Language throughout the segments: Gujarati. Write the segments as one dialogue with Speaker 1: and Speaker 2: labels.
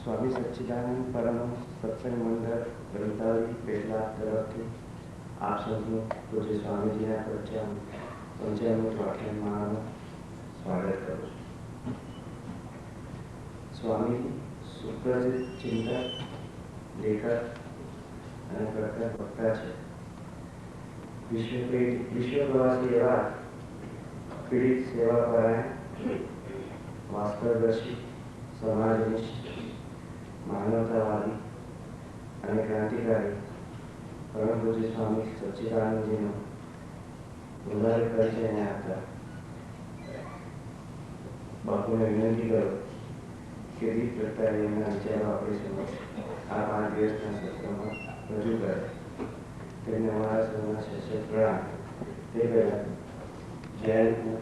Speaker 1: સ્વામી સચ્ચિદાનંદ પરમ સત્સંગ મંડળ ગ્રંથાવલી પેટલા તરફથી આપ સૌનું પૂજ્ય સ્વામીજીના પંચામૃત વ્યાખ્યાનમાળાનું સ્વાગત કરું છું. સ્વામી સુપ્રસિદ્ધ ચિંતક, લેખક અને પ્રખર વક્તા છે. વિશ્વ પ્રવાસી એવા પીડિત સેવાપરાયણ, વાસ્તવદર્શી, સમાજનિષ્ઠ, માનવતાવાદી અને ક્રાંતિકારી પરમ પૂજ્ય સ્વામી સચ્ચિદાનંદજીનો ઉદાહરણ પરિચયને આપતા બાપુને વિનંતી કરો કે દીપ પ્રગટાવી એમના વિચારો આપણી સમક્ષ આ 5 દિવસના સત્રમાં રજૂ કરે. તેમને અમારા સૌના સશસ્ત્ર પ્રણામ. તે પહેલાં જયંતનું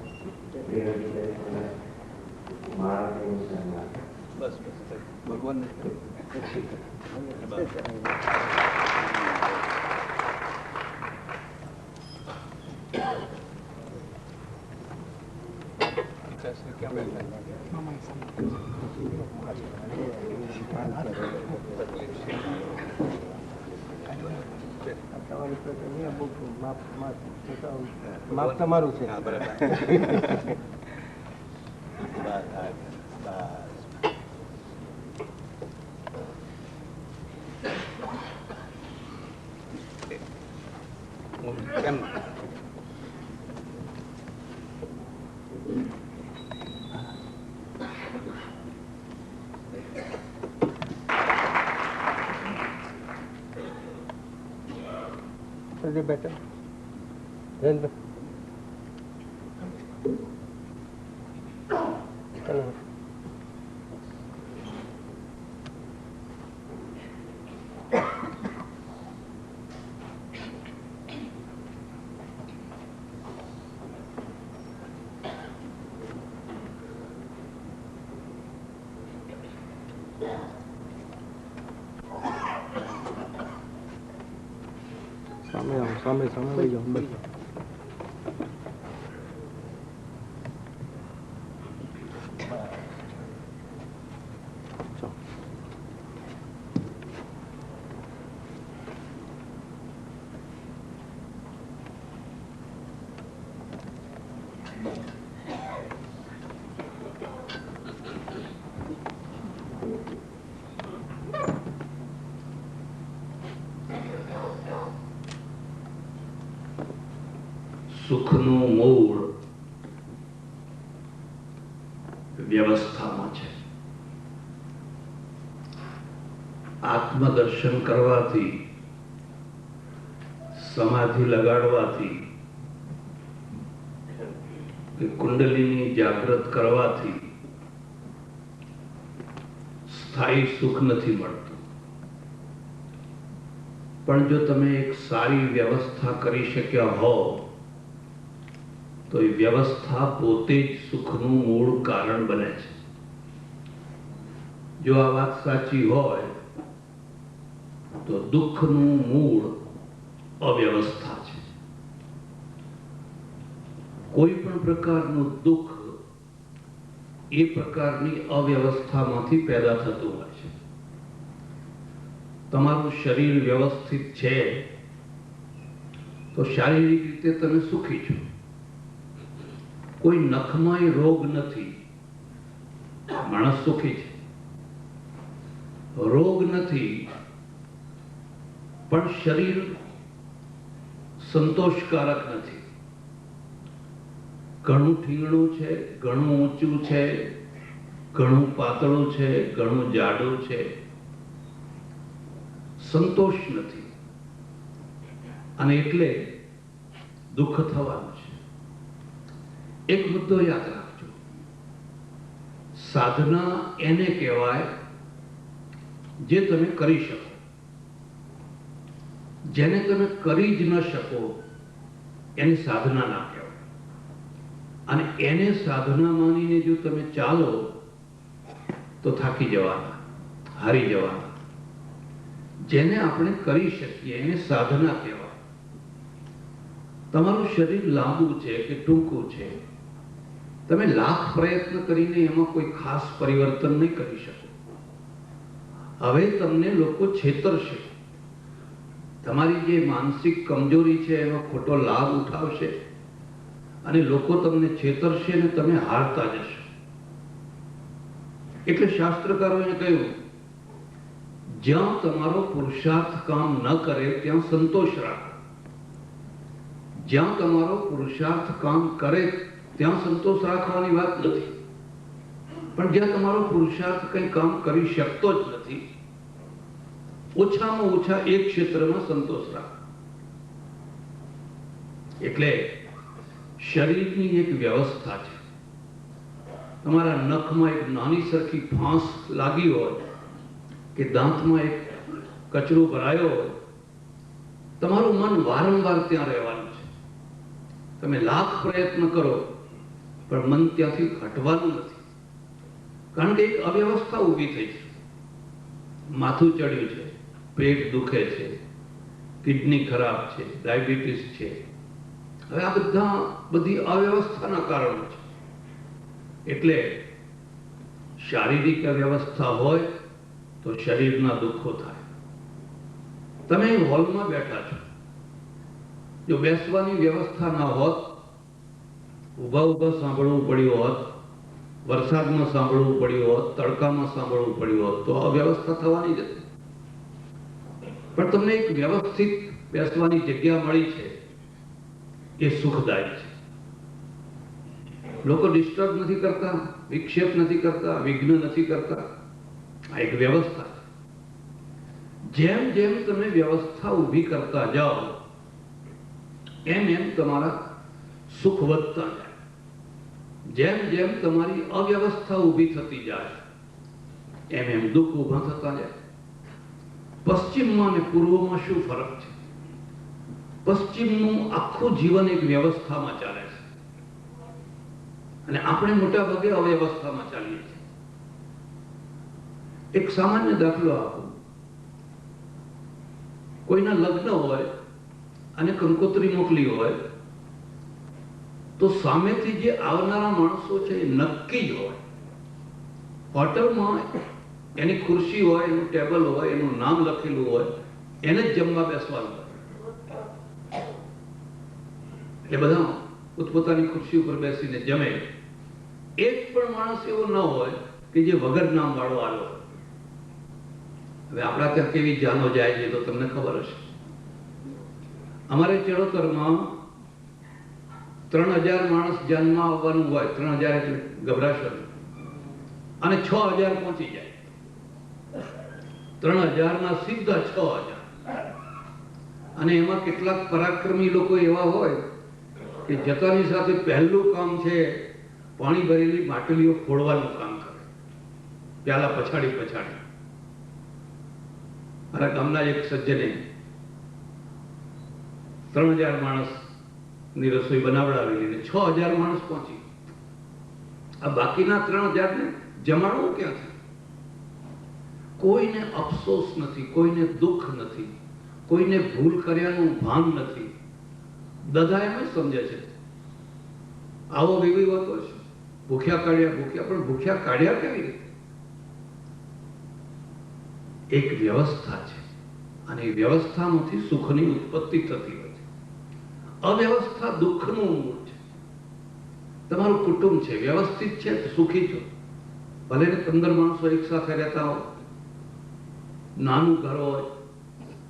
Speaker 1: વિનંતી કરી તમે માળાનું સન્માન.
Speaker 2: બસ ભગવાન માપ તમારું છે. કેમ બેટર સામે લઈ જાઓ. બસ
Speaker 3: સુખનું મૂળ વ્યવસ્થામાં છે. આત્મદર્શન કરવાથી, સમાધિ લગાડવાથી કે કુંડલીની જાગૃત કરવાથી સ્થાયી સુખ નથી મળતું. પણ જો તમે એક સારી વ્યવસ્થા કરી શક્યા હો તો એ વ્યવસ્થા પોતે જ સુખનું મૂળ કારણ બને છે. જો આ વાત સાચી હોય તો દુઃખનું મૂળ અવ્યવસ્થા છે. કોઈ પણ પ્રકારનું દુઃખ એ પ્રકારની અવ્યવસ્થામાંથી પેદા થતું હોય છે. તમારું શરીર વ્યવસ્થિત છે તો શારીરિક રીતે તમે સુખી છો. કોઈ નખમાંય રોગ નથી, માણસ સુખી છે. રોગ નથી પણ શરીર સંતોષકારક નથી. ઘણું ઠીંગણું છે, ઘણું ઊંચું છે, ઘણું પાતળું છે, ઘણું જાડું છે, સંતોષ નથી. અને એટલે દુઃખ થવાનું છે. એક મુદ્દો યાદ રાખજો, સાધના એને કહેવાય જે તમે કરી શકો. જેને તમે કરી જ ન શકો એની સાધના ના કહેવાય. અને એને સાધના માનીને જો તમે ચાલો તો થાકી જવાના, હારી જવાના. જેને આપણે કરી શકીએ એને સાધના કહેવાય. તમારું શરીર લાંબુ છે કે ટૂંકું છે, તમે લાખ પ્રયત્ન કરીને એમાં કોઈ ખાસ પરિવર્તન નહીં કરી શકો. હવે તમને લોકો છેતરશે, તમારી જે માનસિક કમજોરી છે એનો ખોટો લાભ ઉઠાવશે અને લોકો તમને છેતરશે અને તમે હારતા જશો. એટલે શાસ્ત્રકારોએ કહ્યું, જ્યાં તમારો પુરુષાર્થ કામ ન કરે ત્યાં સંતોષ રાખો. જ્યાં તમારો પુરુષાર્થ કામ કરે ત્યાં સંતોષ રાખવાની વાત નથી, પણ જ્યાં તમારો પુરુષાર્થ કંઈ કામ કરી શકતો જ નથી, ઓછામાં ઓછા એક ક્ષેત્રમાં સંતોષ રાખો. એટલે શરીરની એક વ્યવસ્થા છે. તમારા નખમાં એક નાની સરખી ફાંસ લાગી હોય કે દાંતમાં એક કચરો ભરાયો હોય, તમારું મન વારંવાર ત્યાં રહેવાનું છે. તમે લાખ પ્રયત્ન કરો પણ મન ત્યાંથી હટવાનું નથી, કારણ કે એક અવ્યવસ્થા ઊભી થઈ છે. માથું ચડ્યું છે, પેટ દુખે છે, કિડની ખરાબ છે, ડાયાબિટીસ છે. હવે આ બધી અવ્યવસ્થાના કારણો છે. એટલે શારીરિક અવ્યવસ્થા હોય તો શરીરના દુઃખો થાય. તમે હોલમાં બેઠા છો, જો બેસવાની વ્યવસ્થા ના હોત, ઊભા ઊભા સાંભળવું પડ્યું હોત, વરસાદમાં સાંભળવું પડ્યું હોત, તડકામાં સાંભળવું પડ્યું હોત, તો અવ્યવસ્થા થવાની જ હતી. પણ તમને એક વ્યવસ્થિત બેસવાની જગ્યા મળી છે, એ સુખદાયી છે. લોકો ડિસ્ટર્બ નથી કરતા, વિક્ષેપ નથી કરતા, વિઘ્ન નથી કરતા. આ એક વ્યવસ્થા છે. જેમ જેમ તમે વ્યવસ્થા ઊભી કરતા જાઓ એમ એમ તમારા સુખ વધતા જાય. જેમ જેમ તમારી અવ્યવસ્થા ઊભી થતી જાય એમ એમ દુઃખ ઊભા થતા જાય. પશ્ચિમમાં અને પૂર્વમાં શું ફરક છે? પશ્ચિમનું આખું જીવન એક વ્યવસ્થામાં ચાલે છે અને આપણે મોટા ભાગે અવ્યવસ્થામાં ચાલીએ છીએ. એક સામાન્ય દાખલો આપું. કોઈના લગ્ન હોય અને કંકોત્રી મોકલી હોય તો સામેથી જે આવનારા માણસો છે એ નક્કી જ હોય. હોટલમાં એની ખુરશી હોય, એનું ટેબલ હોય, એનું નામ લખેલું હોય, એને જ જમવા બેસવાનું હોય. એટલે બધા પોતપોતાની ખુરશી ઉપર બેસીને જમે. એક પણ માણસ એવો ન હોય કે જે વગર નામ વાળો આવ્યો. હવે આપણા ત્યાં કેવી જાનો જાય છે તો તમને ખબર હશે. અમારે ચેડોતરમાં 3000 માણસ જાનમાં આવવાનું હોય. 3000 એટલે ગભરાશો અને 6000 પહોંચી જાય. 3000 ના સીધા 6000. અને એમાં કેટલાક પરાક્રમી લોકો એવા હોય કે જતાની સાથે પહેલું કામ છે પાણી ભરેલી માટલીઓ ફોડવાનું કામ કરે, પ્યાલા પછાડી પછાડી. મારા ગામના એક સજ્જને 3000 માણસની રસોઈ બનાવડાવી ને 6000 માણસ પહોંચી. આ બાકીના 3000 ને જમાડવું ક્યાંથી? કોઈને અફસોસ નથી, કોઈને દુઃખ નથી, કોઈને ભૂલ કર્યાનું ભાન નથી. બધા એમ જ સમજે છે આવો વિવિધ હોતો છે, ભૂખ્યા કાઢ્યા, ભૂખ્યા. પણ ભૂખ્યા કાઢ્યા કેવી રીતે? એક વ્યવસ્થા છે અને એ વ્યવસ્થામાંથી સુખની ઉત્પત્તિ થતી હોય છે. અવ્યવસ્થા દુઃખનું મૂળ છે. તમારું કુટુંબ છે, વ્યવસ્થિત છે તો સુખી છો. ભલે ને 15 માણસો એક સાથે રહેતા હોય, નાનું ઘર હોય,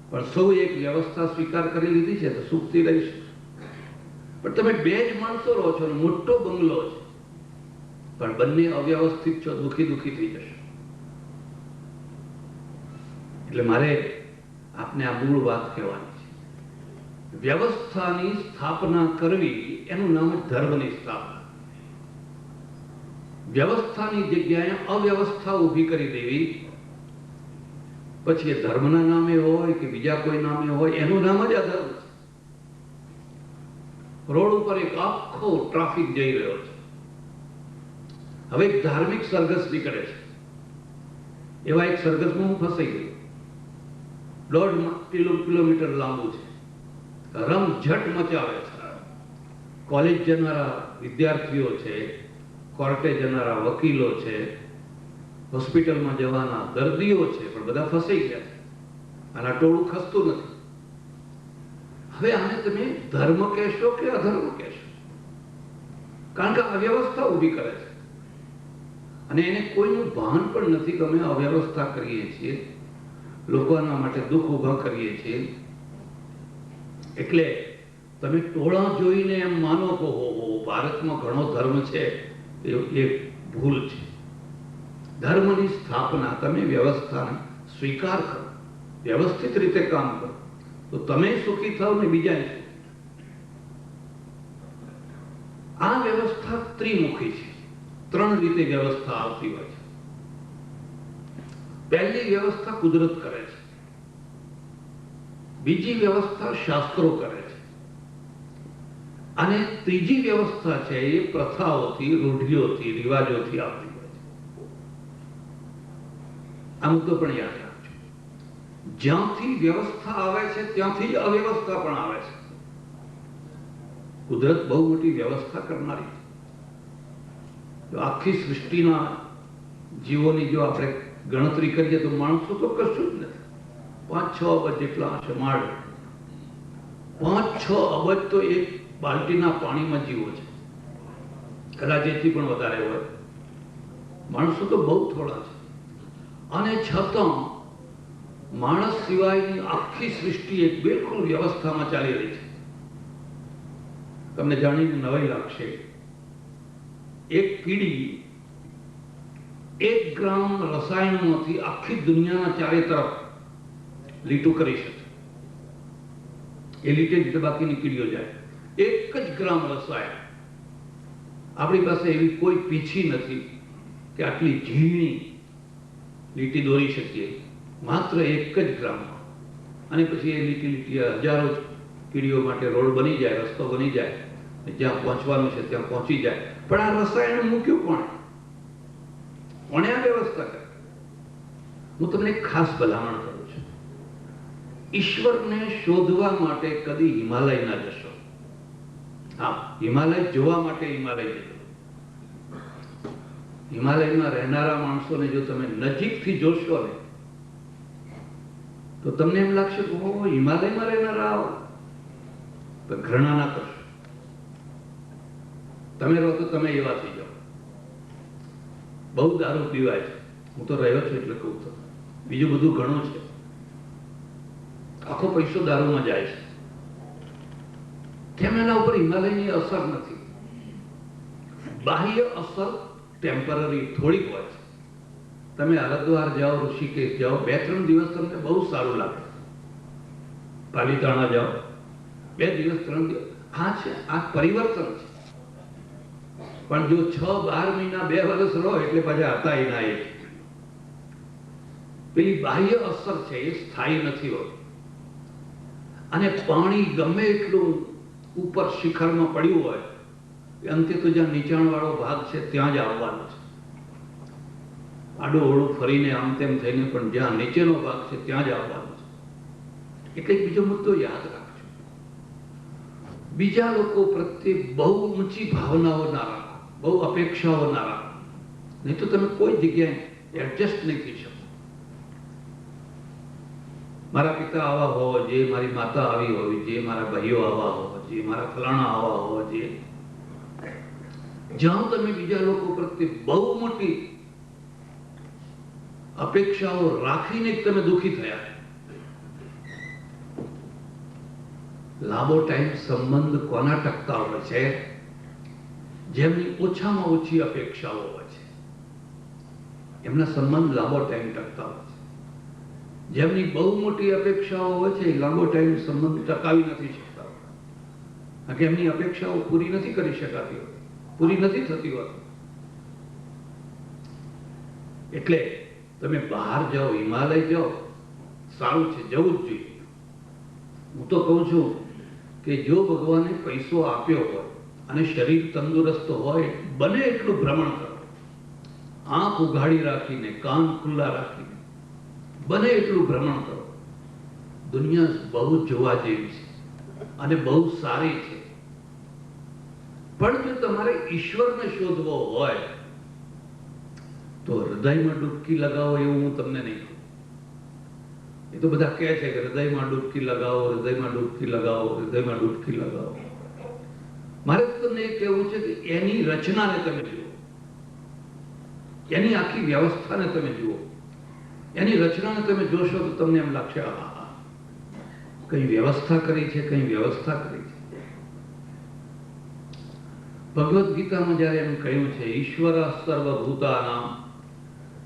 Speaker 3: પણ સૌ એક વ્યવસ્થા સ્વીકાર કરી લીધી છે તો સુખથી રહી શકે. પણ તમે 2 જ માણસો રહો છો અને મોટો બંગલો છે, પણ બંને અવ્યવસ્થિત છો, દુઃખી દુઃખી થઈ જશે. એટલે મારે આપને આ મૂળ વાત કહેવાની છે. વ્યવસ્થાની સ્થાપના કરવી એનું નામ જ ધર્મની સ્થાપના. વ્યવસ્થાની જગ્યાએ અવ્યવસ્થા ઊભી કરી દેવી, પછી એ ધર્મના નામે હોય કે બીજા કોઈ નામે હોય, એનું નામ જ અધર્મ છે. રોડ ઉપર એક આખો ટ્રાફિક જઈ રહ્યો છે. હવે એક ધાર્મિક સરઘસ નીકળે છે. એવા એક સરઘસમાં હું ફસાઈ ગયો. 1.5 કિલોમીટર લાંબુ છે. રમઝટ મચાવે છે. કોલેજ જનારા વિદ્યાર્થીઓ છે, કોર્ટે જનારા વકીલો છે, હોસ્પિટલમાં જવાના દર્દીઓ છે, પણ બધા ફસાઈ ગયા છે. આના ટોળું ખસતું નથી. હવે આને તમે ધર્મ કહેશો કે અધર્મ કહેશો? કારણ કે અવ્યવસ્થા ઊભી કરે છે અને એને કોઈનું ભાન પણ નથી કે અમે અવ્યવસ્થા કરીએ છીએ, લોકોના માટે દુઃખ ઊભા કરીએ છીએ. એટલે તમે ટોળા જોઈને એમ માનો કે ભારતમાં ઘણો ધર્મ છે, એ ભૂલ છે. ધર્મની સ્થાપના, તમે વ્યવસ્થાને સ્વીકાર કરો, વ્યવસ્થિત રીતે કામ કરો, તો તમે સુખી થાવ ને બીજા સુખી. આ વ્યવસ્થા ત્રિમુખી છે. 3 રીતે વ્યવસ્થા આવતી હોય છે. પહેલી વ્યવસ્થા કુદરત કરે છે, બીજી વ્યવસ્થા શાસ્ત્રો કરે છે, અને ત્રીજી વ્યવસ્થા છે એ પ્રથાઓથી, રૂઢિઓથી, રિવાજોથી આવતી હોય છે. આ મુદ્દો પણ યાદ રાખજો. જ્યાંથી વ્યવસ્થા આવે છે ત્યાંથી જ અવ્યવસ્થા પણ આવે છે. કુદરત બહુ મોટી વ્યવસ્થા કરનારી છે. જો આખી સૃષ્ટિના જીવોની જો આપણે ગણતરી કરીએ તો માણસો તો કશું જ નથી. 5-6 અબજ જેટલા હશે માળ. 5-6 અબજ તો એક બાલ્ટીના પાણીમાં જીવો છે, કદાચ એથી પણ વધારે હોય. માણસો તો બહુ થોડા છે, અને છતાં માણસ સિવાયની આખી સૃષ્ટિ એક બિલકુલ વ્યવસ્થામાં ચાલી રહી છે. તમને જાણીને નવાઈ લાગશે, એક કીડી 1 ગ્રામ રસાયણમાંથી આખી દુનિયાના ચારે તરફ લીટું કરી શકે. એ લીટે જ બાકીની કીડીઓ જાય. 1 જ ગ્રામ રસાયણ. આપણી પાસે એવી કોઈ પીછી નથી કે આટલી ઝીણી લીટી દોરી શકીએ, માત્ર 1 જ ગ્રામમાં. અને પછી એ લીટી હજારો કીડીઓ માટે રોડ બની જાય, રસ્તો બની જાય, જ્યાં પહોંચવાનું છે ત્યાં પહોંચી જાય. પણ આ રસાયણ મૂક્યું કોણે? કોણે આ વ્યવસ્થા કરી? હું તમને એક ખાસ ભલામણ કરું છું. ઈશ્વરને શોધવા માટે કદી હિમાલય ના જશો. હા, હિમાલય જોવા માટે હિમાલય જજો. હિમાલયમાં રહેનારા માણસોને જો તમે નજીકથી જોશો ને, તો તમને એમ લાગશે કે હિમાલયમાં રહેનારા આવા. ઘૃણા ના કરશો. તમે રહો તો તમે એવા થઈ જાઓ. બહુ દારૂ પીવાય છે, હું તો રહ્યો છું એટલે કહું. તો બીજું બધું ઘણું છે. આખો પૈસો દારૂમાં જાય છે. કેમ? એના ઉપર હિમાલયની અસર નથી. બાહ્ય અસર ટેમ્પરરી થોડીક હોય છે. તમે હરિદ્વાર જાઓ, ઋષિકેશ જાઓ, 2-3 દિવસ તમને બહુ સારું લાગે. પાલીતાણા જાઓ, 2 દિવસ 3 દિવસ, હા છે, આ પરિવર્તન છે. પણ જો 6-12 મહિના 2 વર્ષ રહો એટલે પાછા હતા એ ના. પેલી બાહ્ય અસર છે એ સ્થાયી નથી હોતી. અને પાણી ગમે એટલું ઉપર શિખરમાં પડ્યું હોય, અંતે તો જ્યાં નીચાણવાળો ભાગ છે ત્યાં જ આવવાનું છે. આડું ઓળું ફરીને આમ તેમ થઈને પણ જ્યાં નીચેનો ભાગ છે ત્યાં જ આવવાનું છે. એટલે બીજો મુદ્દો યાદ રાખજો. બીજા લોકો પ્રત્યે બહુ ઊંચી ભાવનાઓ ના રાખો, બહુ અપેક્ષાઓ ના રાખો, નહીં તો તમે કોઈ જગ્યાએ એડજસ્ટ નહીં થઈ શકો. મારા પિતા આવા હોવા જોઈએ, મારી માતા આવી હોવી જોઈએ, મારા ભાઈઓ આવા હોવા જોઈએ, મારા ફલાણા આવા હોવા જોઈએ. જ્યાં તમે બીજા લોકો પ્રત્યે બહુ મોટી અપેક્ષાઓ રાખીને તમે દુઃખી થયા, લાંબો ટાઈમ સંબંધ કોના ટકતા હોય છે? જેમની ઓછામાં ઓછી અપેક્ષાઓ હોય છે, એમના સંબંધ લાંબો ટાઈમ ટકતા હોય છે. જેમની બહુ મોટી અપેક્ષાઓ હોય છે એ લાંબો ટાઈમ સંબંધ ટકાવી નથી શકતા. કારણ કે એમની અપેક્ષાઓ પૂરી નથી કરી શકાતી હોતી, પૂરી નથી થતી હોતી. એટલે તમે બહાર જાઓ, હિમાલય જાઓ, સારું છે, જવું જ જોઈએ. હું તો કહું છું કે જો ભગવાને પૈસો આપ્યો હોય અને શરીર તંદુરસ્ત હોય, બને એટલું ભ્રમણ કરો. આંખ ઉઘાડી રાખીને, કાન ખુલ્લા રાખીને બને એટલું ભ્રમણ કરો. દુનિયા બહુ જોવા જેવી છે અને બહુ સારી છે. પણ જો તમારે ઈશ્વરને શોધવો હોય તો હૃદયમાં ડૂબકી લગાવો એવું હું તમને નહીં કહું. એ તો બધા કહે છે કે હૃદયમાં ડૂબકી લગાવો, હૃદયમાં ડૂબકી લગાવો, હૃદયમાં ડૂબકી લગાવો. મારે તો તમને એ કહેવું છે કે એની રચનાને તમે જુઓ, એની આખી વ્યવસ્થાને તમે જુઓ. એની રચનાને તમે જોશો તો તમને એમ લાગશે આહા, કઈ વ્યવસ્થા કરી છે, કઈ વ્યવસ્થા કરી છે. ભગવદ્ ગીતામાં જ્યારે એમ કહ્યું છે ઈશ્વર સર્વભૂતાનામ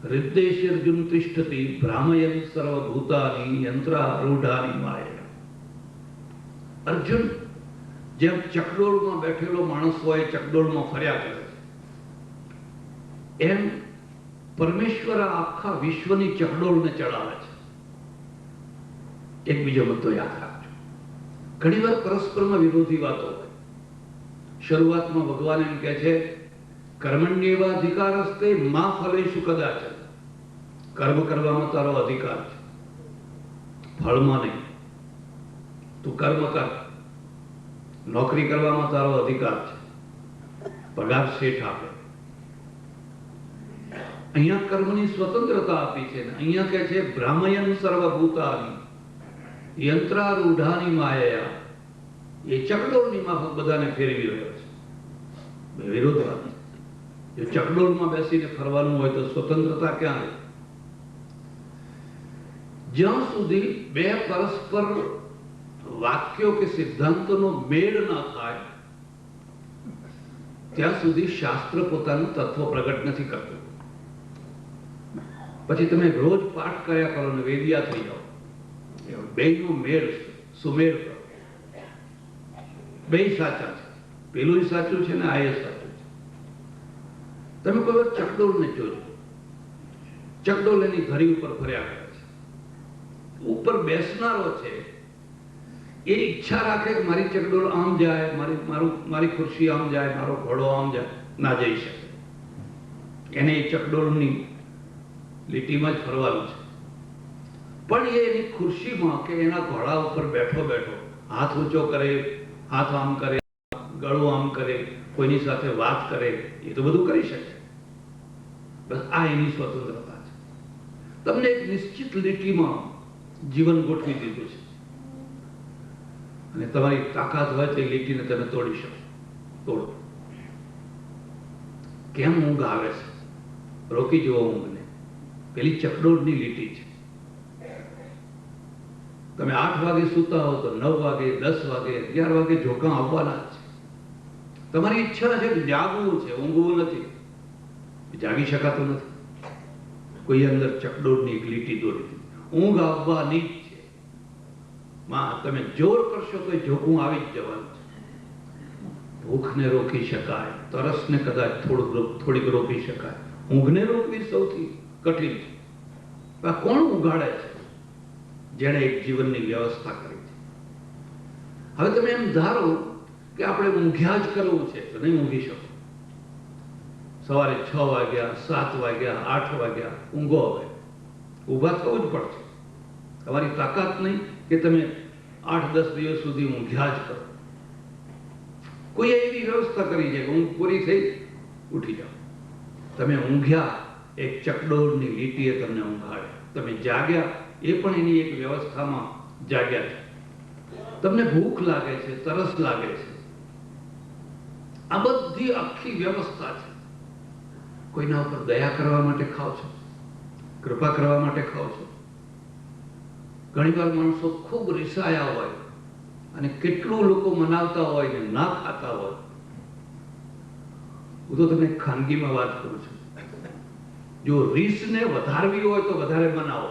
Speaker 3: હૃદયશિર્જુન તિષ્ઠતિ ભ્રામયન સર્વભૂતાની યંત્રારૂઢાની માયા. અર્જુન જેમ ચકડોળમાં બેઠેલો માણસ હોય ચકડોળમાં ફર્યા કરે છે, એમ પરમેશ્વર આખા વિશ્વની ચકડોળને ચડાવે છે. એક બીજો મુદ્દો યાદ રાખજો. ઘણીવાર પરસ્પરમાં વિરોધી વાતો હોય. શરૂઆતમાં ભગવાન એમ કહે છે કર્મણ્યેવાધિકારસ્તે મા ફલેષુ કદાચન. કર્મ કરવામાં તારો અધિકાર છે, ફળમાં નહીં. તું કર્મ કર. નોકરી કરવામાં તારો અધિકાર છે, પગાર શેઠ આપે. અહીંયા કર્મની સ્વતંત્રતા આપી છે. અહીંયા કહે છે ભ્રામયન સર્વભૂતાની યંત્રારૂઢાની માયા. એ ચકડોળની માફક બધાને ફેરવી રહ્યો છે. વિરોધવાદ. જો ચકડોળમાં બેસીને ફરવાનું હોય તો સ્વતંત્રતા ક્યાં રહે? જ્યાં સુધી બે પરસ્પર વાક્યો કે સિદ્ધાંતોનો મેળ ના થાય ત્યાં સુધી શાસ્ત્ર પોતાનું તત્વ પ્રગટ નથી કરતું. પછી તમે રોજ પાઠ કર્યા કરો ને વેદિયા થઈ જાઓ. બેનો મેળ સુમેળ કરો. બે સાચા છે, પેલું સાચું છે ને આ સાચું છે. તમે કોઈ વાર ચકડોળને જોજો. ચકડોળ એની ધરી ઉપર ફર્યા કરે છે. ઉપર બેસનારો છે એ ઈચ્છા રાખે કે મારી ચકડોળ આમ જાય, મારી ખુરશી આમ જાય, મારો ઘોડો આમ જાય, ના જઈ શકે. એને એ ચકડોળની લીટીમાં જ ફરવાનું છે. પણ એ એની ખુરશીમાં કે એના ઘોડા ઉપર બેઠો બેઠો હાથ ઊંચો કરે, હાથ આમ કરે, ગળું આમ કરે, કોઈની સાથે વાત કરે, એ તો બધું કરી શકે. બસ આ એની સ્વતંત્રતા છે. તમને એક નિશ્ચિત લીટીમાં જીવન ગોઠવી દીધું છે અને તમારી તાકાત હોય તો એ લીટીને તમે તોડી શકો. તોડો. કેમ ઊંઘ આવે છે? રોકી જુઓ ઊંઘને. પેલી ચકડોળની લીટી છે. તમે 8 વાગે સૂતા હો તો 9 વાગે, 10 વાગે, 11 વાગે ઝોકાં આવવાના જ છે. તમારી ઈચ્છા છે કે જાગવું છે, ઊંઘવું નથી. જાગી શકાતું નથી. કોઈ અંદર ચકડોળની એક લીટી દોરી દીધી. ઊંઘ આવવાની જ છે. માં તમે જોર કરશો તો ઝોકું આવી જ જવાનું છે. ભૂખને રોકી શકાય, તરસને કદાચ થોડીક રોકી શકાય. ઊંઘને રોકવી સૌથી કઠિન છે. કોણ ઉગાડે છે? જેણે એક જીવનની વ્યવસ્થા કરી છે. હવે તમે એમ ધારો કે આપણે ઊંઘ્યા જ કરવું છે તો નહીં ઊંઘી શકો. સવારે 6 વાગ્યા, 7 વાગ્યા, 8 વાગ્યા ઊંઘો. હવે ઊભા થવું જ પડશે. તમારી તાકાત નહીં કે તમે 8-10 દિવસ સુધી ઊંઘ્યા જ કરો. કોઈ એવી વ્યવસ્થા કરી છે કે ઊંઘ પૂરી થઈ ઉઠી જાઓ. તમે ઊંઘ્યા, એક ચકડોળની લીટીએ તમને ઊંઘાડે. તમે જાગ્યા, એ પણ એની એક વ્યવસ્થામાં જાગ્યા છે. તમને ભૂખ લાગે છે, તરસ લાગે છે, આ બધી આખી વ્યવસ્થા છે. કોઈના ઉપર દયા કરવા માટે ખાઓ છો, કૃપા કરવા માટે ખાઓ છો. ઘણીવાર માણસો ખૂબ રિસાયા હોય અને કેટલું લોકો મનાવતા હોય ને ના ખાતા હોય. હું તો તમને ખાનગીમાં વાત કરું છું. જો રીસને વધારવી હોય તો વધારે મનાવો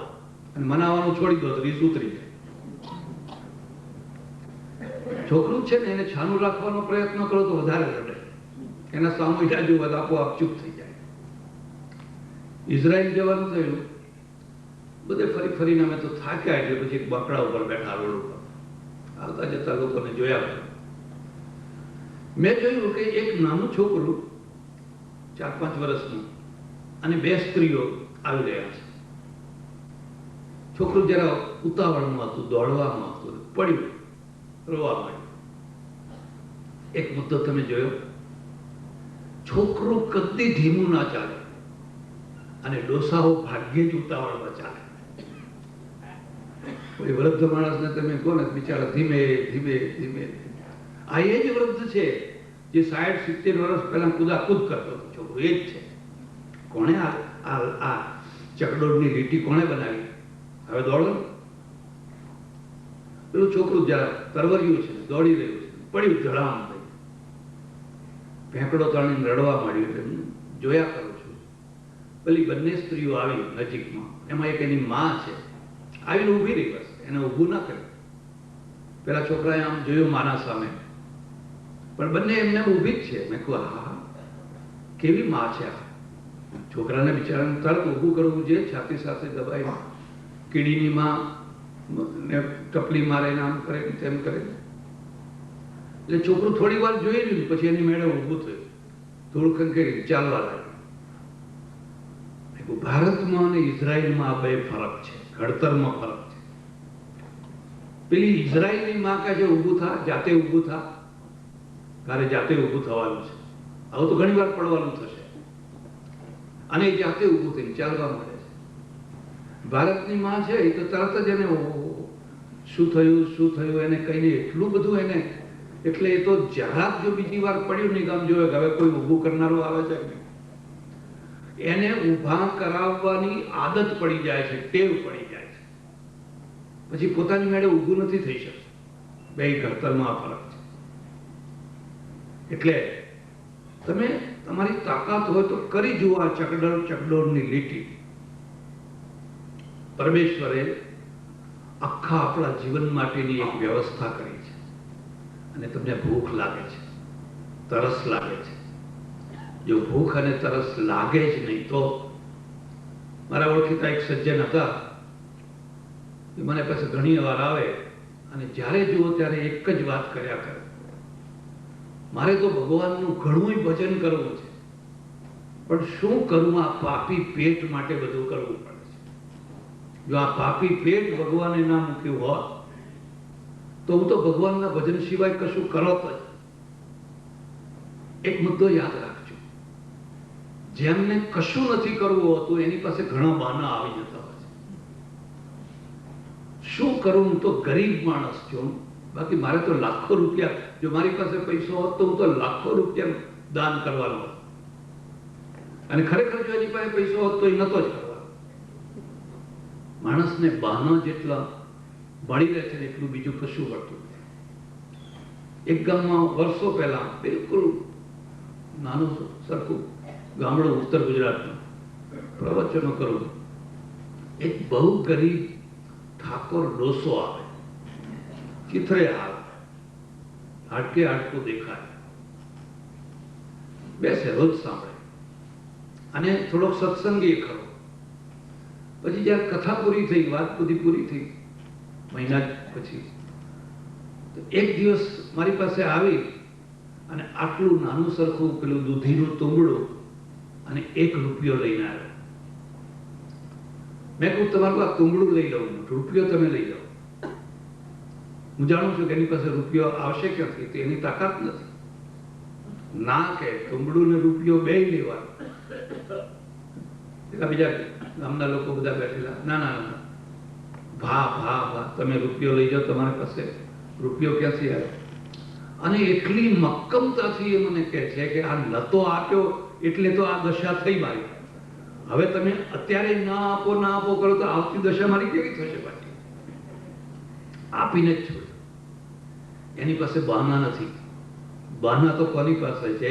Speaker 3: અને મનાવવાનું છોડી દો તો રીસ ઉતરી જાય. છોકરું છે ને એને છાનું રાખવાનો પ્રયત્ન કરો તો વધારે રડે. એના સામુ જાજુ આપોઆપ ચૂપ થઈ જાય. ઇઝરાયલ જવાનું થયું, બધે ફરીને અમે તો થાક્યા એટલે પછી એક બાકડા ઉપર બેઠા રોડ ઉપર આવતા જતા લોકોને જોયા. મેં જોયું કે એક નાનું છોકરું 4-5 વર્ષનું અને 2 સ્ત્રીઓ આવી રહ્યા છે. છોકરું જરા ઉતાવળમાં હતું, દોડવામાં હતું, પડ્યું, રોવા માંડ્યું. એક મુદ્દો તમે જોયો, છોકરું કદી ધીમું ના ચાલે અને ડોસાઓ ભાગ્યે જ ઉતાવળમાં ચાલે. કોઈ વૃદ્ધ માણસને તમે કહો ને બિચારા ધીમે ધીમે ધીમે, આ એ જ વૃદ્ધ છે જે 60-70 વર્ષ પહેલા કૂદાકૂદ કરતો હતો છોકરો, એ જ છે. કોણે આ ચકડોળની લીટી કોણે બનાવી? હવે દોડો. પેલું છોકરું જરા તરવર્યું છે, દોડી રહ્યું છે, પડ્યું ધડામ થઈ, ભેંકડો તણીને રડવા માંડ્યું. જોયા કરું છું, પેલી બંને સ્ત્રીઓ આવી નજીકમાં, એમાં એક એની માં છે, આવીને ઊભી રહી, બસ એને ઊભું ના કર્યું. પેલા છોકરાએ આમ જોયું માના સામે, પણ બંને એમને ઊભી જ છે. મેં કહ્યું હા, કેવી માં છે આ? છોકરાને બિચારાને તરત ઊભું કરવું જોઈએ, છાતી સાથે દબાઈ, કીડીની માં ને ટપલી મારે આમ કરે તેમ કરે. એટલે છોકરું થોડી વાર જોઈ લીધું, પછી એની મેળે ઊભું થયું, થોડું ખંખેરી ચાલવા લાગ્યું. ભારતમાં અને ઇઝરાયલમાં આ બે ફરક છે, ઘડતરમાં ફરક છે. પેલી ઇઝરાયલની માં કહે છે ઊભું થા, જાતે ઊભું થા, તારે જાતે ઊભું થવાનું છે, આવું તો ઘણી વાર પડવાનું થશે, અને એ જાતે ઊભું થઈને ચાલવા મળે છે. ભારતની માં છે એ તો તરત જ એને શું થયું એને કહીને એટલું બધું એને, એટલે એ તો જરાક જો બીજી વાર પડ્યું નહીં ગામ જોવે કે હવે કોઈ ઊભું કરનારું આવે છે, એને ઊભા કરાવવાની આદત પડી જાય છે, ટેવ પડી જાય છે, પછી પોતાની મેળે ઊભું નથી થઈ શકતું. બે ઘડતરમાં આ ફરક છે. એટલે તમે તમારી તાકાત હોય તો કરી જુઓ આ ચકડોળની લીટી. પરમેશ્વરે આખા આપણા જીવન માટેની એક વ્યવસ્થા કરી છે, અને તમને ભૂખ લાગે છે, તરસ લાગે છે. જો ભૂખ અને તરસ લાગે જ નહીં તો, મારા ઓળખીતા એક સજ્જન હતા, એ મને પાસે ઘણી વાર આવે અને જ્યારે જુઓ ત્યારે એક જ વાત કર્યા કરે, મારે તો ભગવાનનું ઘણું ભજન કરવું છે, પણ શું કરું, આ પાપી પેટ માટે બધું કરવું પડે છે. જો આ પાપી પેટ ભગવાને ના મૂક્યું હોત તો હું તો ભગવાનના ભજન સિવાય કશું કરત જ. એક મુદ્દો યાદ રાખજો, જેમને કશું નથી કરવું હોતું એની પાસે ઘણા બહાના આવી જતા હોય છે. શું કરું, હું તો ગરીબ માણસ છું, બાકી મારે તો લાખો રૂપિયા, જો મારી પાસે પૈસો હોત તો હું તો લાખો રૂપિયા દાન કરવાનો હોત, અને ખરેખર જો એની પાસે પૈસો હોત તો એ નતો જ કરવાનો. માણસને બહાના જેટલા મળી રહે છે એટલું બીજું કશું મળતું નથી. એક ગામમાં વર્ષો પહેલા, બિલકુલ નાનું સરખું ગામડું ઉત્તર ગુજરાતનું, પ્રવચનો કરું, એક બહુ ગરીબ ઠાકોર ડોસો આવે, ચિથરે આવે, હાડકે હાડકું દેખાય, બેસે, રોજ સાંભળે, અને થોડોક સત્સંગી ખરો. પછી જયારે કથા પૂરી થઈ, વાત બધી પૂરી થઈ, મહિના પછી એક દિવસ મારી પાસે આવી અને આટલું નાનું સરખું પેલું દૂધીનું તુંબડું અને 1 રૂપિયો લઈને આવ્યો. મેં કહ્યું તમારું આ તુંબડું લઈ લઉં, રૂપિયો તમે લઈ લો. હું જાણું છું કે એની પાસે રૂપિયો આવશે ક્યાંથી, તો એની તાકાત નથી. ના કે તુંબડું ને રૂપિયો બે લેવાનું. બીજા ગામના લોકો બધા બેઠેલા, ના ના ના, ભા તમે રૂપિયો લઈ જાઓ, તમારી પાસે રૂપિયો ક્યાંથી આવ્યો? અને એટલી મક્કમતાથી એ મને કહે છે કે આ નતો આપ્યો એટલે તો આ દશા થઈ મારી. હવે તમે અત્યારે ના આપો કરો તો આવતી દશા મારી કેવી થશે? પાછી આપીને જ છોડ. એની પાસે બહાના નથી. બહાના તો કોની પાસે છે?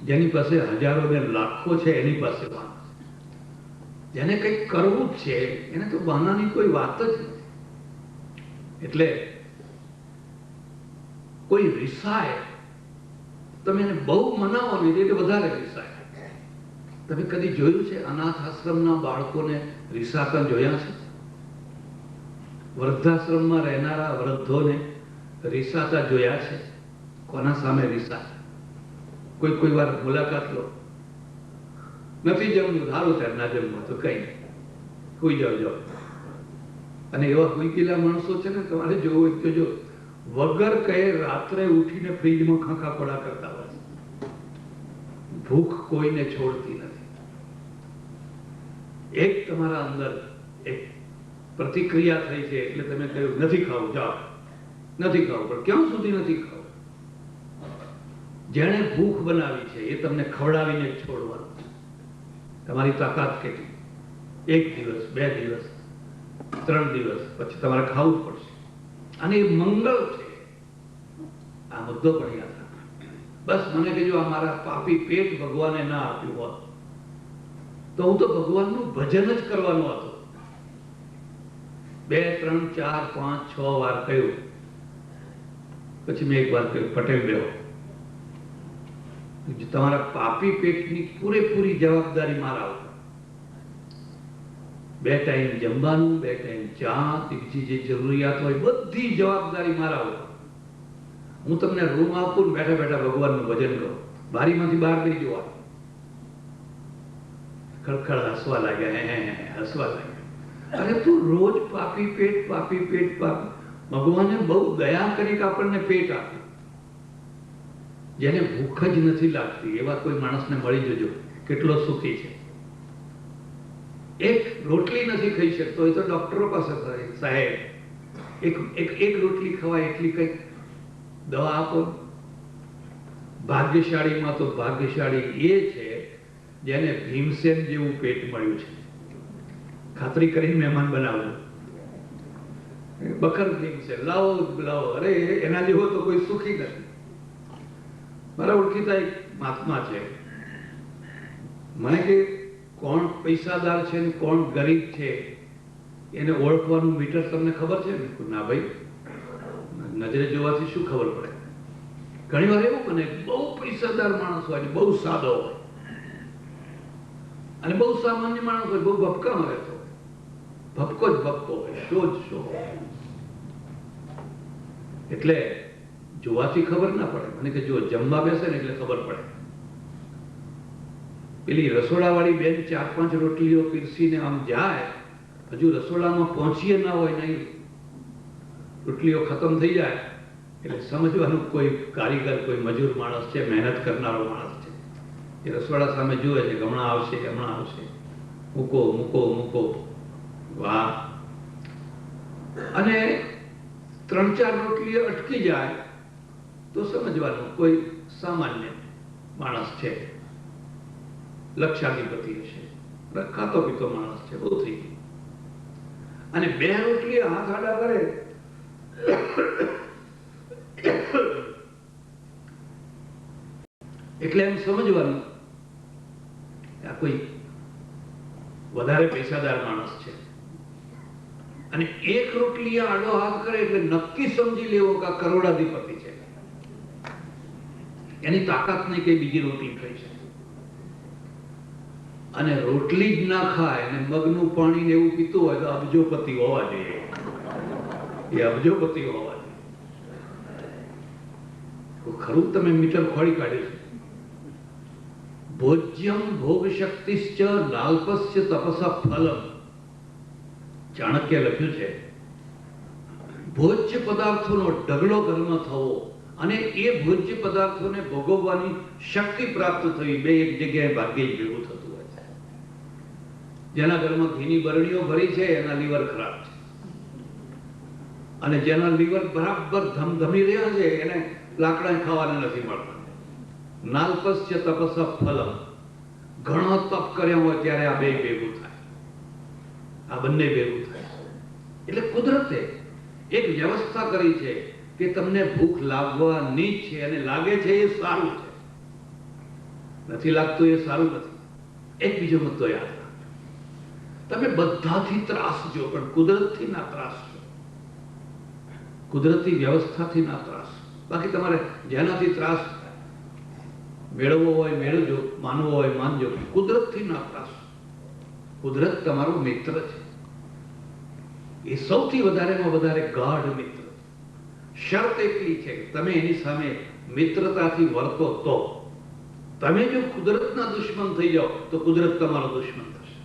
Speaker 3: જેની પાસે હજારો ને લાખો છે એની પાસે બહાના. જેને કંઈક કરવું જ છે એને તો બહાનાની કોઈ વાત જ નથી. એટલે કોઈ રિસાય, તમે એને બહુ મનાવો ને એટલે વધારે રિસાય. તમે કદી જોયું છે અનાથ આશ્રમના બાળકોને રિસાતા જોયા છે? વૃદ્ધાશ્રમમાં રહેનારા વૃદ્ધોને રિસાતા જોયા છે? કોના સામે રિસાય? કોઈ વાર મુલાકાત લો, નથી જમવું, સારું ત્યારે ના જમવું તો કઈ સુઈ જાઓ. અને એવા કોઈ ગયેલા માણસો છે ને, તમારે જોવું હોય તો જો, વગર કહે રાત્રે ઉઠીને ફ્રીજમાં ખાખા પડા કરતા હોય છે. ભૂખ કોઈને છોડતી નથી. એક તમારા અંદર એક પ્રતિક્રિયા થઈ છે એટલે તમે કહ્યું નથી ખાવું, જાઓ નથી ખાવું. પણ ક્યાં સુધી નથી ખાવું? જેણે ભૂખ બનાવી છે એ તમને ખવડાવીને જ છોડવાનું છે. તમારી તાકાત કેટલી? 1 દિવસ, 2 દિવસ, 3 દિવસ પછી તમારે ખાવું જ પડશે. અને એ મંગળ છે. આ મુદ્દો પણ યાદ રાખો. બસ મને કહેજો આ મારા પાપી પેટ ભગવાને ના આપ્યું હોત તો હું તો ભગવાનનું ભજન જ કરવાનો હતો. 2, 3, 4, 5, 6 વાર કહ્યું. પછી મેં એક વાર કહ્યું, પટેલ બેહો, તમારા પાપી પેટની પૂરેપૂરી જવાબદારી મારા ઉપર. 2 ટાઈમ જમવાનું, 2 ટાઈમ ચા, બીજી જે જરૂરિયાત હોય બધી જવાબદારી મારા ઉપર. હું તમને રૂમ આપું ને બેઠા બેઠા ભગવાનનું ભજન કરો. બારીમાંથી બહાર નહીં જોવા. ખડખડ હસવા લાગ્યા, હસવા લાગ્યા. અરે તું રોજ પાપી પેટ, પાપી પેટ, પાપી. ભગવાને બહુ દયા કરી કે આપણને પેટ આપ્યું. જેને ભૂખ જ નથી લાગતી એવા કોઈ માણસને મળી જજો, કેટલો સુખી છે. એક રોટલી નથી ખાઈ શકતો એ તો ડોક્ટરો પાસે થાય, સાહેબ એક રોટલી ખવાય એટલી કઈ દવા આપો. ભાગ્યશાળીમાં તો ભાગ્યશાળી એ છે જેને ભીમસેન જેવું પેટ મળ્યું છે. ખાતરી કરીને મહેમાન બનાવજો. બકર ભીમસેન લાવો લાવો. અરે એના જેવો તો કોઈ સુખી નથી. મારા ઓળખીતા એક મહાત્મા છે, મને કે કોણ પૈસાદાર છે ને કોણ ગરીબ છે એને ઓળખવાનું મીટર તમને ખબર છે? ના ભાઈ, નજરે જોવાથી શું ખબર પડે? ઘણી વાર એવું બને બહુ પૈસાદાર માણસ હોય ને બહુ સાદો હોય, અને બહુ સામાન્ય માણસ હોય બહુ ભપકામાં રહેતો હોય. ભપકો જ ભપકો હોય, શો જ શો. એટલે જોવાથી ખબર ના પડે. મને કે જો જમવા બેસે ને એટલે ખબર પડે. પેલી રસોડાવાળી બેન 4-5 રોટલીઓ પીરસીને આમ જાય, હજુ રસોડામાં પહોંચીએ ના હોય નહીં, રોટલીઓ ખતમ થઈ જાય એટલે સમજવાનું કોઈ કારીગર, કોઈ મજૂર માણસ છે, મહેનત કરનારો માણસ છે. એ રસોડા સામે જુએ છે, હમણાં આવશે, હમણાં આવશે, મૂકો મૂકો મૂકો. વાહ. અને 3-4 રોટલીઓ અટકી જાય તો સમજવાનું કોઈ સામાન્ય માણસ છે, લક્ષાધિપતિ હશે, ખાતો પીતો માણસ છે, બહુ થઈ ગયું. અને 2 રોટલી હાથ આડા કરે એટલે એમ સમજવાનું આ કોઈ વધારે પૈસાદાર માણસ છે. અને 1 રોટલી આડો હાથ કરે એટલે નક્કી સમજી લેવો કે આ કરોડાધિપતિ છે. એની તાકાત નહીં કે બીજી રોટલી ખાઈ શકે. અને રોટલી જ ના ખાય અને મગનું પાણી ને એવું પીતું હોય તો અબજોપતિ હોવા જોઈએ. એ અબજોપતિ હોવા જોઈએ. ખરું તમે મીટર ખોળી કાઢ્યું. ભોજ્યમ ભોગ શક્તિશ્ચ લાલ્પસ્ય તપસા ફલમ. ચાણક્ય લખ્યું છે ભોજ્ય પદાર્થોનો ઢગલો ઘરમાં થવો અને એ ભોજ્ય પદાર્થોને ભોગવવાની શક્તિ પ્રાપ્ત થવી બે એક જગ્યાએ ભાગ્યે જ ભેગું થતું હોય છે. જેના ઘરમાં ઘીની બરણીઓ ભરી છે એના લીવર ખરાબ છે, અને જેના લીવર બરાબર ધમધમી રહ્યા છે એને લાકડા ખાવાના નથી મળતા. નાલ્પસ્ય તપસા ફલમ. ઘણો તપ કર્યા હોય ત્યારે આ બે ભેગું થાય, આ બંને ભેગું થાય. એટલે કુદરતે એક વ્યવસ્થા કરી છે કે તમને ભૂખ લાગવાની જ છે, અને લાગે છે એ સારું છે, નથી લાગતું એ સારું નથી. એક બીજો મુદ્દો યાદ રાખજો, તમે બધાથી ત્રાસજો પણ કુદરતથી ના ત્રાસજો, કુદરતી વ્યવસ્થાથી ના ત્રાસ. બાકી તમારે જેનાથી ત્રાસ મેળવવો હોય મેળવજો, માનવો હોય માનજો, કુદરતથી ના ત્રાસ. કુદરત તમારો મિત્ર છે, એ સૌથી વધારેમાં વધારે ગાઢ મિત્ર. શરત એટલી છે કે તમે એની સામે મિત્રતાથી વર્તો તો. તમે જો કુદરતના દુશ્મન થઈ જાઓ તો કુદરત તમારો દુશ્મન થશે,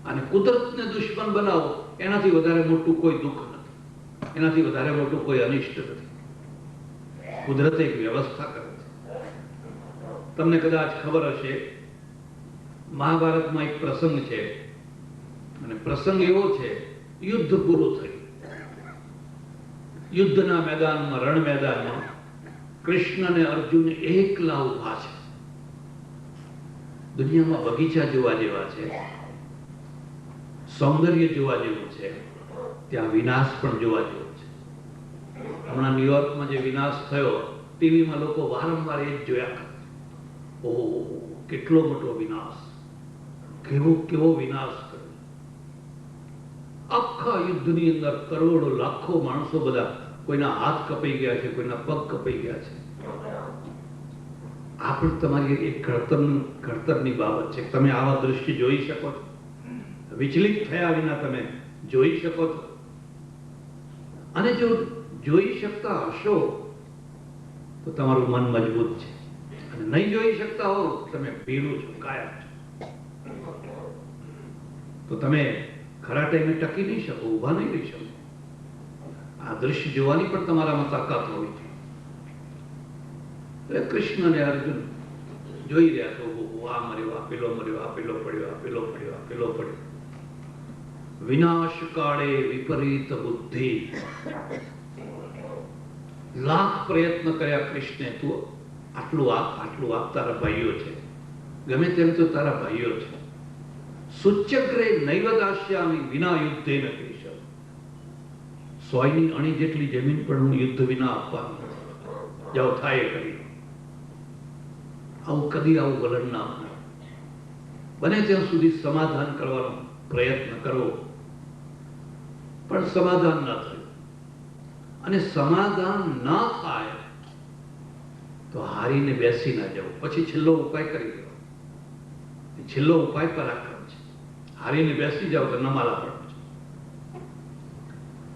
Speaker 3: અને કુદરતને દુશ્મન બનાવો એનાથી વધારે મોટું કોઈ દુઃખ નથી, એનાથી વધારે મોટું કોઈ અનિષ્ટ નથી. કુદરતે એક વ્યવસ્થા કરે છે. તમને કદાચ ખબર હશે મહાભારતમાં એક પ્રસંગ છે અને પ્રસંગ એવો છે, યુદ્ધ પૂરું થયું. યુદ્ધના મેદાનમાં, રણ મેદાનમાં કૃષ્ણ અને અર્જુન એકલા ઉભા છે. દુનિયામાં બગીચા જોવા જેવા છે, સૌંદર્ય જોવા જેવું છે, ત્યાં વિનાશ પણ જોવા જેવો છે. હમણાં ન્યુયોર્કમાં જે વિનાશ થયો, ટીવીમાં લોકો વારંવાર એ જ જોયા કરે. ઓહો, કેટલો મોટો વિનાશ, કેવો વિનાશ કર્યો. આખા યુદ્ધની અંદર કરોડો લાખો માણસો, બધા કોઈના હાથ કપાઈ ગયા છે, કોઈના પગ કપાઈ ગયા છે. આ પણ તમારી એક ઘડતરની બાબત છે. તમે આવા દ્રશ્ય જોઈ શકો છો, વિચલિત થયા વિના તમે જોઈ શકો છો. અને જો જોઈ શકતા હશો તો તમારું મન મજબૂત છે, અને નહીં જોઈ શકતા હો તમે ભીરું છો, કાયમ છો, તો તમે ખરા ટાઈમે ટકી નહીં શકો, ઊભા નહીં રહી શકો. આ દ્રશ્ય જોવાની પણ તમારામાં તાકાત હોવી જોઈએ. કૃષ્ણ અને અર્જુન જોઈ રહ્યા છો, આ મર્યો, આ પેલો મર્યો, આ પેલો પડ્યો, આ પેલો પડ્યો, આ પેલો પડ્યો. વિનાશ કાળે વિપરીત બુદ્ધિ. લાખ પ્રયત્ન કર્યા કૃષ્ણે, તું આટલું આપ, તારા ભાઈઓ છે, ગમે તેમ તો તારા ભાઈઓ છે. સુચ્યગ્રે નૈવ દાસ્યામિ વિના યુદ્ધે ન કેશવ. 100ની અણી જેટલી જમીન પણ હું યુદ્ધ વિના આપવાનું નથી. જાઓ, થાય કરી. આવું કદી આવું વલણ ના બને. બને ત્યાં સુધી સમાધાન કરવાનો પ્રયત્ન કરવો, પણ સમાધાન ના થયું, અને સમાધાન ના થાય તો હારીને બેસી ના જવું. પછી છેલ્લો ઉપાય કરી દેવો. છેલ્લો ઉપાય પરાક્રમ છે. હારીને બેસી જાવ તો નમાલા પડે છે.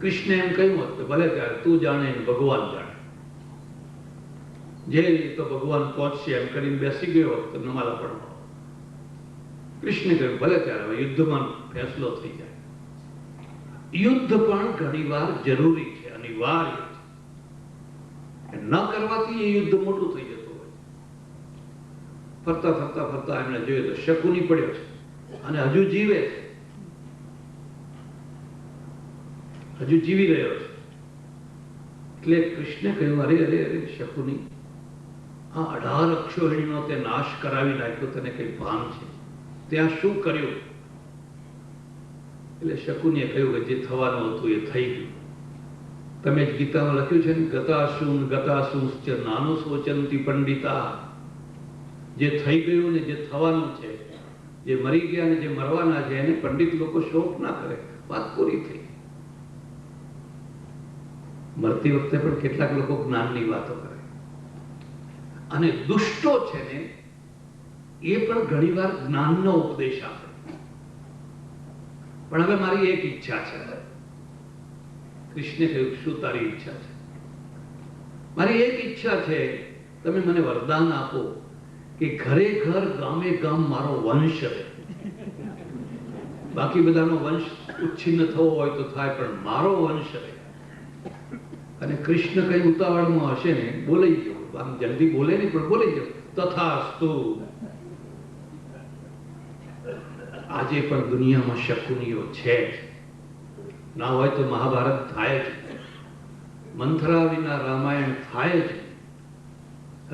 Speaker 3: કૃષ્ણે એમ કહ્યું હતું, ભલે ત્યારે તું જાણે ભગવાન જાણે, જે તો ભગવાન પહોંચશે એમ કરીને બેસી ગયો તો નમાલા પડવાનો. કૃષ્ણે કહ્યું, ભલે ત્યારે હવે યુદ્ધમાં ફેસલો થઈ જાય. યુદ્ધ પણ ઘણીવાર જરૂરી છે, અનિવાર્ય છે. ન કરવાથી એ યુદ્ધ મોટું થઈ જતું હોય. ફરતા ફરતા ફરતા એમણે જોયું તો શકુની પડ્યો છે, અને હજુ જીવે છે, હજુ જીવી રહ્યો છે. એટલે કૃષ્ણે કહ્યું, અરે અરે અરે શકુની, આ 18 અક્ષોહિણીનો તે નાશ કરાવી નાખ્યો, તને કઈ ભાન છે? ત્યાં શું કર્યું? એટલે શકુનીએ કહ્યું કે જે થવાનું હતું એ થઈ ગયું. તમે જ ગીતામાં લખ્યું છે ને, ગતાસુંશ્ચ નાનો શોચંતી પંડિતા. જે થઈ ગયું ને જે થવાનું છે, જે મરી ગયા ને જે મરવાના છે, એને પંડિત લોકો શોક ના કરે. વાત પૂરી થઈ. મરતી વખતે પણ કેટલાક લોકો જ્ઞાનની વાતો કરે, અને દુષ્ટો છે ને એ પણ ઘણીવાર જ્ઞાનનો ઉપદેશ આપે. પણ હવે મારી એક ઈચ્છા છે. કૃષ્ણે કહ્યું, શું તારી ઈચ્છા છે? મારી એક ઈચ્છા છે, તમે મને વરદાન આપો કે ઘરે ઘર ગામે ગામ મારો વંશ રહે. બાકી બધાનો વંશ ઉચ્છિન્ન થવો હોય તો થાય, પણ મારો વંશ રહે. અને કૃષ્ણ કઈ ઉતાવળમાં હશે ને, બોલાઈ ગયો. આમ જલ્દી બોલે નહીં, પણ બોલાઈ ગયો. તથાસ્તુ. આજે પણ દુનિયામાં શકુનીઓ છે. ના હોય તો મહાભારત થાય જ. મંથરા વિના રામાયણ થાય જ.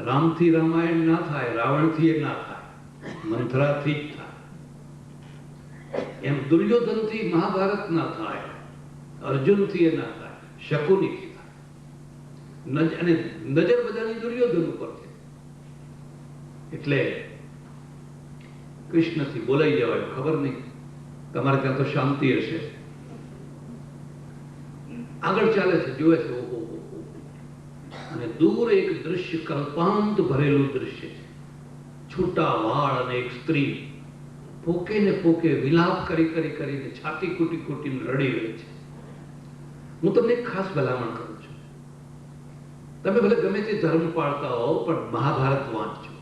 Speaker 3: રામથી રામાયણ ના થાય, રાવણથી એ ના થાય, મંથરાથી જ થાય. એમ દુર્યોધનથી મહાભારત ના થાય, અર્જુનથી એ ના થાય, શકુનીથી થાય. અને નજર બધાની દુર્યોધન ઉપર છે. એટલે કૃષ્ણથી બોલાઈ જવાય. ખબર નહીં, તમારે ત્યાં તો શાંતિ હશે. આગળ ચાલે છે, જોવે છે, ઓહો, અને દૂર એક દૃશ્ય, કલ્પાંત ભરેલું દૃશ્ય છે. છૂટા વાળ અને એક સ્ત્રી પોકે ને પોકે વિલાપ કરી કરીને છાતી કૂટીને રડી રહી છે. હું તમને એક ખાસ ભલામણ કરું છું, તમે ભલે ગમે તે ધર્મ પાળતા હો, પણ મહાભારત વાંચજો.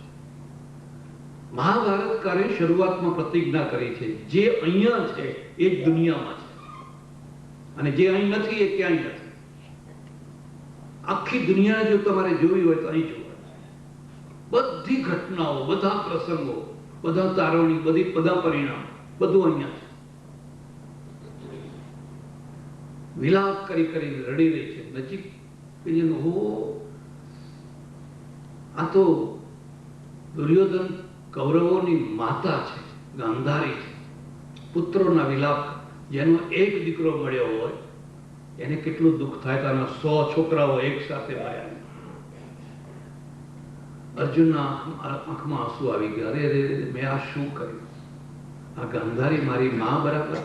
Speaker 3: મહાભારતકારે શરૂઆતમાં પ્રતિજ્ઞા કરી છે, જે અહીંયા છે એ જ દુનિયામાં છે, અને જે અહીં નથી એ ક્યાંય નથી. આખી દુનિયા જો તમારે જોવી હોય તો અહીં જોવા. બધી ઘટનાઓ, બધા પ્રસંગો, બધા તારવણી, બધા પરિણામ, બધું અહીંયા છે. વિલાપ કરી કરીને રડી રહી છે. નજીક પેલીનો હો, આ તો દુર્યોધન કૌરવોની માતા છે, ગાંધારી છે. પુત્રોના વિલાપ, જેનો એક દીકરો મળ્યો હોય એને કેટલું દુઃખ થાય કે આના 100 છોકરાઓ એક સાથે મળ્યા. અર્જુનના આંખમાં આંસુ આવી ગયા. અરે અરે, મેં આ શું કર્યું? આ ગાંધારી મારી માં બરાબર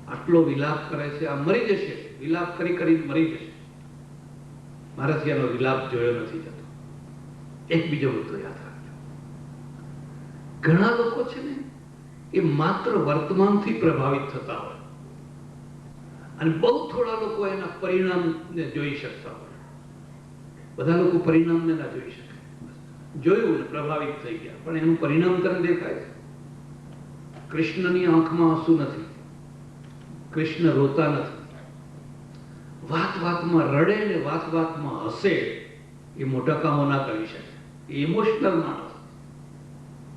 Speaker 3: આટલો વિલાપ કરે છે, આ મરી જશે, વિલાપ કરી કરી મરી જશે. મારાથી આનો વિલાપ જોયો નથી જતો. એક બીજો મુદ્દો યાદ રાખજો. ઘણા લોકો છે ને એ માત્ર વર્તમાનથી પ્રભાવિત થતા હોય અને બહુ થોડા લોકો એના પરિણામને જોઈ શકતા હોય. બધા લોકો પરિણામને ના જોઈ શકે. જોયું ને પ્રભાવિત થઈ ગયા, પણ એનું પરિણામ તને દેખાય છે. કૃષ્ણની આંખમાં આંસુ નથી, કૃષ્ણ રોતા નથી. વાત વાતમાં રડે ને વાત વાતમાં હસે, એ મોટા કામો ના કરી શકે. એ ઇમોશનલ માણસ,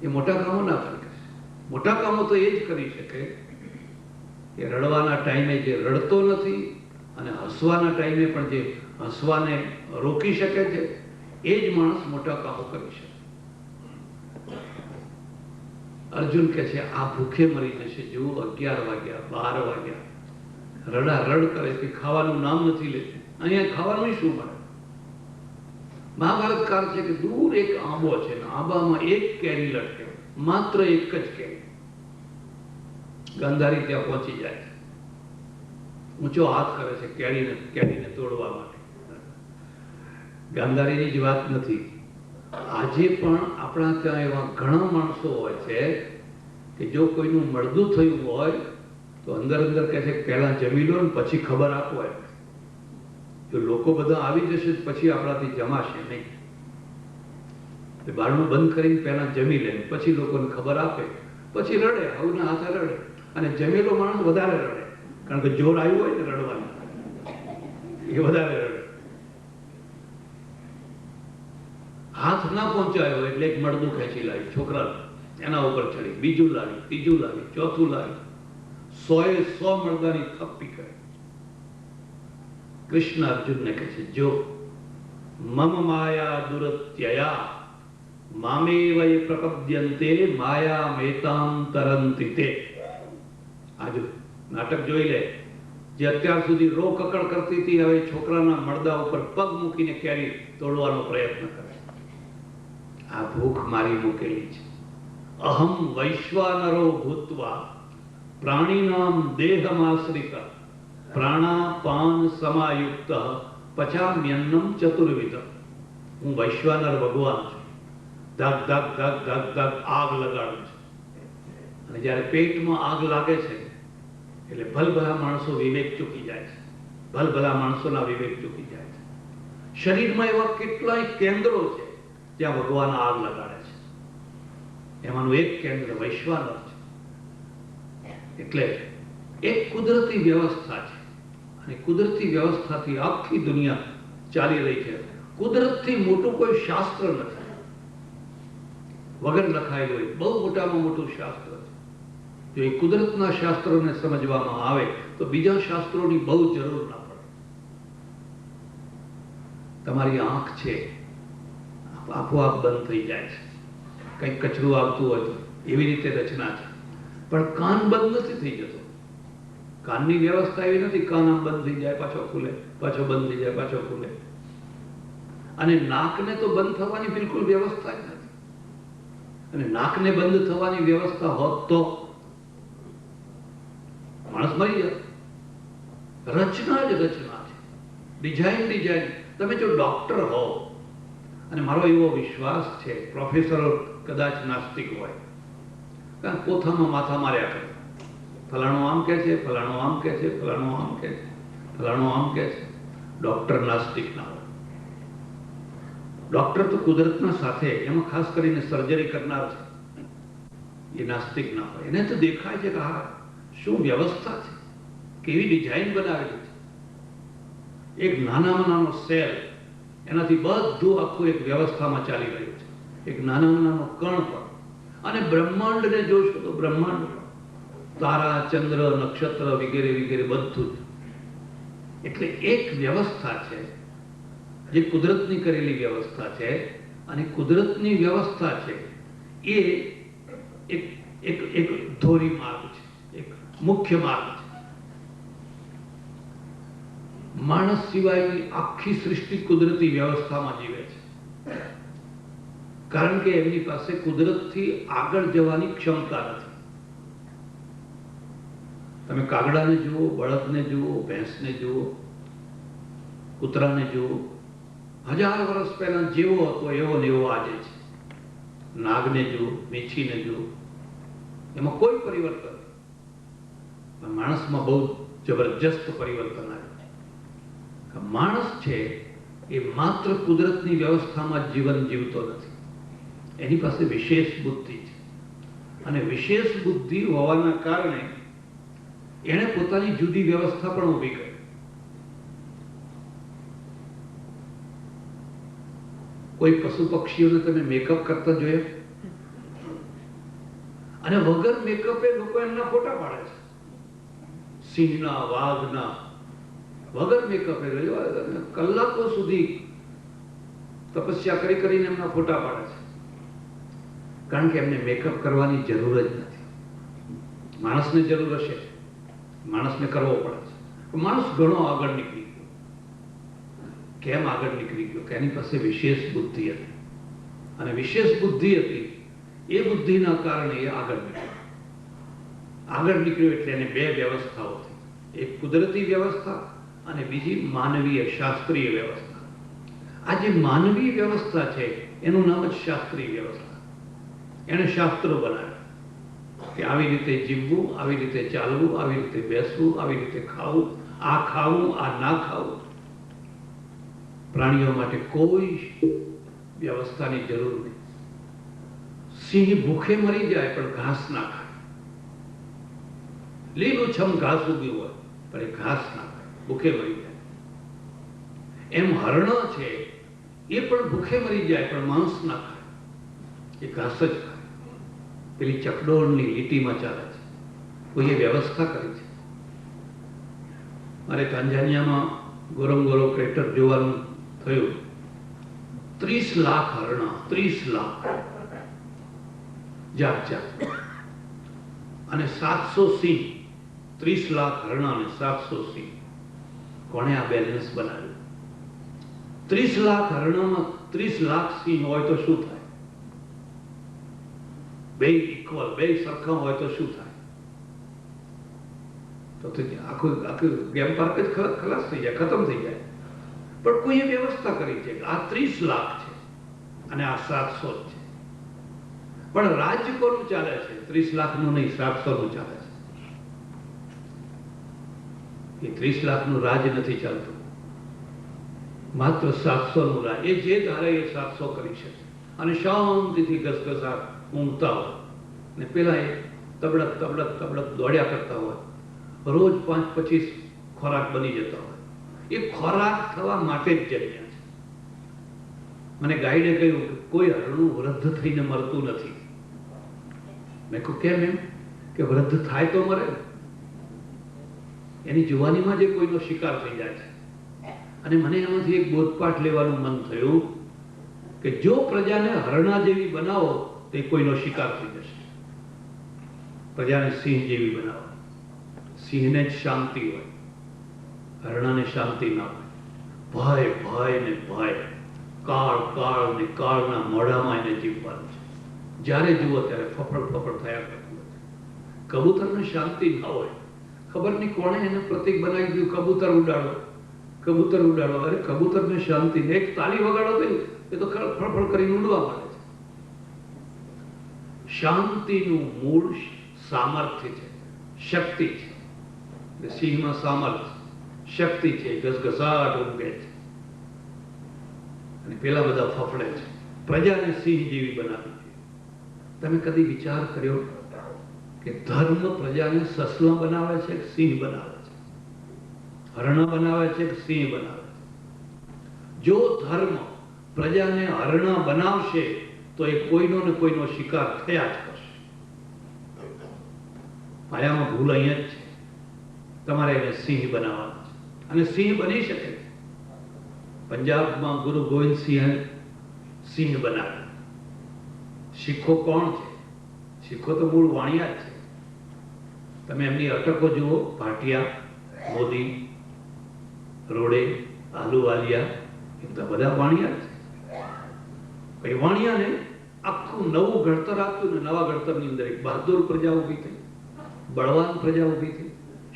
Speaker 3: એ મોટા કામો ના કરી શકે. મોટા કામો તો એ જ કરી શકે કે રડવાના ટાઈમે જે રડતો નથી અને હસવાના ટાઈમે પણ જે હસવાને રોકી શકે છે, એ જ માણસ મોટા કામો કરી શકે. અર્જુન કહે છે આ ભૂખે મરી જશે. જુઓ 11 વાગ્યા, 12 વાગ્યા, રડા રડ કરે છે, ખાવાનું નામ નથી લેતી. અહીંયા ખાવાનું શું મળે? મહાભારત કાળ છે કે દૂર એક આંબો છે, આંબામાં એક કેરી લટકે, માત્ર એક જ કેરી. ગાંધારી ત્યાં પહોંચી જાય છે, ઊંચો હાથ કરે છે કેરીને તોડવા માટે. ગાંધારીની જ વાત નથી. આજે પણ આપણા ત્યાં એવા ઘણા માણસો હોય છે કે જો કોઈનું મળદું થયું હોય તો અંદર અંદર કહે છે પહેલા જમી લો ને પછી ખબર આપો. એમ જો લોકો બધા આવી જશે પછી આપણાથી જમાશે નહીં. બારણું બંધ કરીને પહેલા જમી લે, પછી લોકોને ખબર આપે, પછી રડે, આવું હાથે રડે. અને જમેલો માણસ વધારે રડે, કારણ કે જોર આવ્યું હોય ને રડવાનું, એ વધારે રડે. હાથ ના પહોંચાયો એટલે એક મળદું ખેંચી લાવી છોકરા, એના ઉપર ચડી, બીજું લાવી, ત્રીજું લાવી, ચોથું લાવી, 100 મળદાની થપ્પી કરે. કૃષ્ણ અર્જુનને કહે છે જો મમ માયા દુરત્યયા મામેવય પ્રપદ્યન્તે માયા મેતામ તરંતિ તે. આજુ નાટક જોઈ લે. જે અત્યાર સુધી રો કકડ કરતી હતી, હવે છોકરાના મળદા ઉપર પગ મૂકીને કેરી તોડવાનો પ્રયત્ન કરે. આ ભૂખ મારી મૂકેલી છે. અહમ વૈશ્વાનરો ભૂત્વા પ્રાણીનામ દેહમાશ્રિત પ્રાણાપાન સમાયુક્ત પચામ્યન્નમ ચતુર્વિધ. હું વૈશ્વાનર ભગવાન છું. ધગ ધગ ધગ ધગ ધગ આગ લગાડું છું. અને જ્યારે પેટમાં આગ લાગે છે એટલે ભલભલા માણસો વિવેક ચૂકી જાય છે. ભલભલા માણસોના વિવેક ચૂકી જાય છે. શરીરમાં એવા કેટલાય કેન્દ્રો છે જ્યાં ભગવાન આગ લગાડે છે. એમાંનું એક કેન્દ્ર વૈશ્વાનર છે. એટલે એક કુદરતી વ્યવસ્થા છે અને કુદરતી વ્યવસ્થાથી આખી દુનિયા ચાલી રહી છે. કુદરતથી મોટું કોઈ શાસ્ત્ર નથી. વગર લખાયેલું હોય બહુ મોટામાં મોટું શાસ્ત્ર છે. જો એ કુદરતના શાસ્ત્રોને સમજવામાં આવે તો બીજા શાસ્ત્રોની બહુ જરૂર ના પડે. તમારી આંખ છે આપોઆપ બંધ થઈ જાય છે, કંઈક કચરું આવતું હોય તો, એવી રીતે રચના છે. પણ કાન બંધ નથી થઈ જતો. કાનની વ્યવસ્થા એવી નથી કાન આમ બંધ થઈ જાય પાછો ખુલે, પાછો બંધ થઈ જાય પાછો ખુલે. અને નાકને તો બંધ થવાની બિલકુલ વ્યવસ્થા જ નથી. અને નાકને બંધ થવાની વ્યવસ્થા હોત તો માણસ મરી જાય. રચના જ રચના છે, ડિઝાઇન. તમે જો ડોક્ટર હો, અને મારો એવો વિશ્વાસ છે પ્રોફેસરો કદાચ નાસ્તિક હોય, કારણ પોતામાં માથા માર્યા કરે, ફલાણું આમ કહે છે, ફલાણું આમ કહે છે, ફલાણું આમ કહે છે, ફલાણું આમ કહે છે. ડોક્ટર નાસ્તિક ના હોય. ડોક્ટર તો કુદરતના સાથે, એમાં ખાસ કરીને સર્જરી કરનાર છે, એ નાસ્તિક ના હોય. એને તો દેખાય છે કે હા શું વ્યવસ્થા છે, કેવી ડિઝાઇન બનાવેલી છે. એક નાનામાં નાનો સેલ, એનાથી બધું આખું એક વ્યવસ્થામાં ચાલી રહ્યું છે. એક નાનામાં નાનો કણ પણ. અને બ્રહ્માંડને જોશો તો બ્રહ્માંડ, તારા, ચંદ્ર, નક્ષત્ર વગેરે વગેરે બધું જ. એટલે એક વ્યવસ્થા છે જે કુદરતની કરેલી વ્યવસ્થા છે, અને કુદરતની વ્યવસ્થા છે એ એક એક એક ધોરી માર્ગ છે, એક મુખ્ય માર્ગ છે. માણસ સિવાયની આખી સૃષ્ટિ કુદરતી વ્યવસ્થામાં જીવે છે, કારણ કે એમની પાસે કુદરતથી આગળ જવાની ક્ષમતા નથી. તમે કાગડાને જુઓ, બળદને જુઓ, ભેંસને જુઓ, કૂતરાને જુઓ, 1000 વર્ષ પહેલા જેવો હતો એવો ને એવો આજે છે. નાગને જુઓ, મીછીને જુઓ, એમાં કોઈ પરિવર્તન નહીં. પણ માણસમાં બહુ જબરજસ્ત પરિવર્તન આવ્યું. માણસ છે એ માત્ર કુદરતની વ્યવસ્થામાં જીવન જીવતો નથી, એની પાસે વિશેષ બુદ્ધિ છે, અને વિશેષ બુદ્ધિ હોવાના કારણે એણે પોતાની જુદી વ્યવસ્થા પણ ઊભી કરી. કોઈ પશુ પક્ષીઓને તમે મેકઅપ કરતા જોયા? અને વગર મેકઅપે લોકો એમના ફોટા પાડે છે. સિંહના, વાઘના વગર મેકઅપે કલાકો સુધી તપસ્યા કરી કરીને એમના ફોટા પાડે છે, કારણ કે એમને મેકઅપ કરવાની જરૂર જ નથી. માણસને જરૂર હશે, માણસને કરવો પડે છે. માણસ ઘણો આગળ નીકળી ગયો. કેમ આગળ નીકળી ગયો? કે એની પાસે વિશેષ બુદ્ધિ હતી, અને વિશેષ બુદ્ધિ હતી એ બુદ્ધિના કારણે એ આગળ નીકળ્યો. આગળ નીકળ્યો એટલે એને બે વ્યવસ્થાઓ થઈ, એક કુદરતી વ્યવસ્થા અને બીજી માનવીય શાસ્ત્રીય વ્યવસ્થા. આ જે માનવીય વ્યવસ્થા છે એનું નામ જ શાસ્ત્રીય વ્યવસ્થા. એણે શાસ્ત્રો બનાવ્યા કે આવી રીતે જીવવું, આવી રીતે ચાલવું, આવી રીતે બેસવું, આવી રીતે ખાવું, આ ખાવું, આ ના ખાવું. પ્રાણીઓ માટે કોઈ વ્યવસ્થાની જરૂર નહીં. સિંહ ભૂખે મરી જાય પણ ઘાસ ના ખાય. લીલુંછમ ઘાસ ઉગ્યું હોય પણ એ ઘાસ ના ખાય, ભૂખે મરી જાય. એમ હરણ છે એ પણ ભૂખે મરી જાય પણ માંસ ના ખાય, એ ઘાસ જ ખાય. પેલી ચકડોળની લીટીમાં ચાલે છે. કોઈએ વ્યવસ્થા કરી છે. મારે તાંજાનિયામાં ગોરંગોરો ક્રેટર જોવાનું થયું. 30 લાખ હરણા, 30 લાખ જાત જાત, અને 700 સિંહ. 30 લાખ હરણા અને 700 સિંહ. કોણે આ બેલેન્સ બનાવ્યું? 30 લાખ હરણામાં 30 લાખ સિંહ હોય તો શું થાય? બે ઇક્વલ, બે સરખા હોય તો શું થાય? તો આખું ગેમ પાર્ક જ ખલાસ થઈ જાય, ખતમ થઈ જાય. પણ કોઈએ વ્યવસ્થા કરી છે કે આ 30 લાખ છે અને આ 700 છે. પણ રાજ્ય કોનું ચાલે છે? 30 લાખનું નહીં, 700 નું ચાલે છે. એ 30 લાખનું રાજ નથી ચાલતું, માત્ર 700 નું રાજ. એ જે ધારે એ 700 કરી શકે, અને શાંતિથી ઘસઘસાટ ઊંઘતા હોય, ને પેલા એ તબડક તબડક તબડક દોડ્યા કરતા હોય. રોજ 5-25 ખોરાક બની જતા હોય. એ ખોરાક થવા માટે જ જન્મ્યા છે. મને ગાઈડે કહ્યું કે કોઈ હરણું વૃદ્ધ થઈને મરતું નથી. મેં કહ્યું કેમ? એમ કે વૃદ્ધ થાય તો મરે, એની જુવાનીમાં જે કોઈનો શિકાર થઈ જાય છે. અને મને એમાંથી એક બોધપાઠ લેવાનું મન થયું કે જો પ્રજાને હરણા જેવી બનાવો તો એ કોઈનો શિકાર થઈ જશે. પ્રજાને સિંહ જેવી બનાવો. સિંહને જ શાંતિ હોય, હરણાને શાંતિ ના હોય. ભય ભય ને ભય, કાળ કાળ ને કાળના મોઢામાં એને જીવવાનું છે. જ્યારે જુઓ ત્યારે ફફડ ફફડ થયા કરતું હોય. કબૂતરને શાંતિ ના હોય. ખબર નહીં કોણે એને પ્રતીક બનાવી દીધું, કબૂતર ઉડાડો, કબૂતર ઉડાડો. અરે કબૂતરને શાંતિ, એક તાલી વગાડો તો એ તો ફળફળ કરીને ઉડવા માંડે છે. શાંતિનું મૂળ સામર્થ્ય છે, શક્તિ છે. સિંહમાં સામર્થ્ય, શક્તિ છે, ઘસઘસાટ ઊંઘે છે, અને પેલા બધા ફફડે છે. પ્રજાને સિંહ જેવી બનાવી છે. તમે કદી વિચાર કર્યો કે ધર્મ પ્રજાને સસલા બનાવે છે કે સિંહ બનાવે છે? હરણા બનાવે છે કે સિંહ બનાવે છે? જો ધર્મ પ્રજાને હરણા બનાવશે તો એ કોઈનો ને કોઈનો શિકાર થયા જ કરશે. પાયામાં ભૂલ અહીંયા જ છે. તમારે એને સિંહ બનાવવાનો છે. અને સિંહ બની શકે છે. પંજાબમાં ગુરુ ગોવિંદ સિંહ બનાવ્યા. શીખો કોણ છે? શીખો તો મૂળ વાણિયા જ છે. તમે એમની અટકો જુઓ, ભાટિયા, મોદી, રોડે, આલુવાલિયા, એ તો બધા વાણિયા જ છે. પછી વાણિયાને આખું નવું ઘડતર આપ્યું ને નવા ઘડતરની અંદર એક બહાદુર પ્રજા ઊભી થઈ, બળવાન પ્રજા ઊભી થઈ,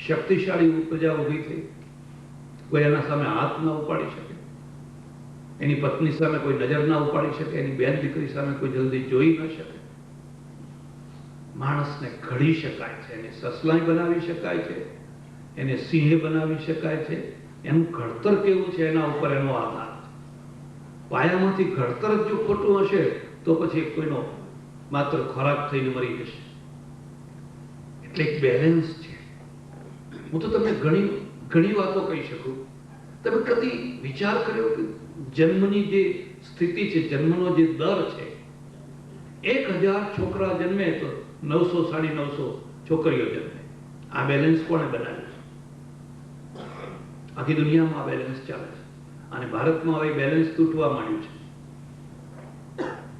Speaker 3: શક્તિશાળી પ્રજા ઊભી થઈ. કોઈ એના સામે હાથ ના ઉપાડી શકે, એની પત્ની સામે કોઈ નજર ના ઉપાડી શકે, એની બેન દીકરી સામે કોઈ જલ્દી જોઈ ન શકે. માણસને ઘડી શકાય છે, એને સસલાઈ બનાવી શકાય છે, એને સિંહ બનાવી શકાય છે. એનું ઘડતર કેવું છે એના ઉપર એનો આધાર છે. પાયામાંથી ઘડતર જ જો ખોટું હશે તો પછી કોઈનો માત્ર ખોરાક થઈને મરી જશે. એટલે એક બેલેન્સ છે. હું તો તમને ઘણી વાતો કહી શકું. તમે કદી વિચાર કર્યો કે જન્મની જે સ્થિતિ છે, જન્મનો જે દર છે, 1000 છોકરા જન્મે તો 900 950 છોકરીઓ જન્મે. આ બેલેન્સ કોણે બનાવ્યું છે? આખી દુનિયામાં આ બેલેન્સ ચાલે છે અને ભારતમાં હવે બેલેન્સ તૂટવા માંડ્યું છે.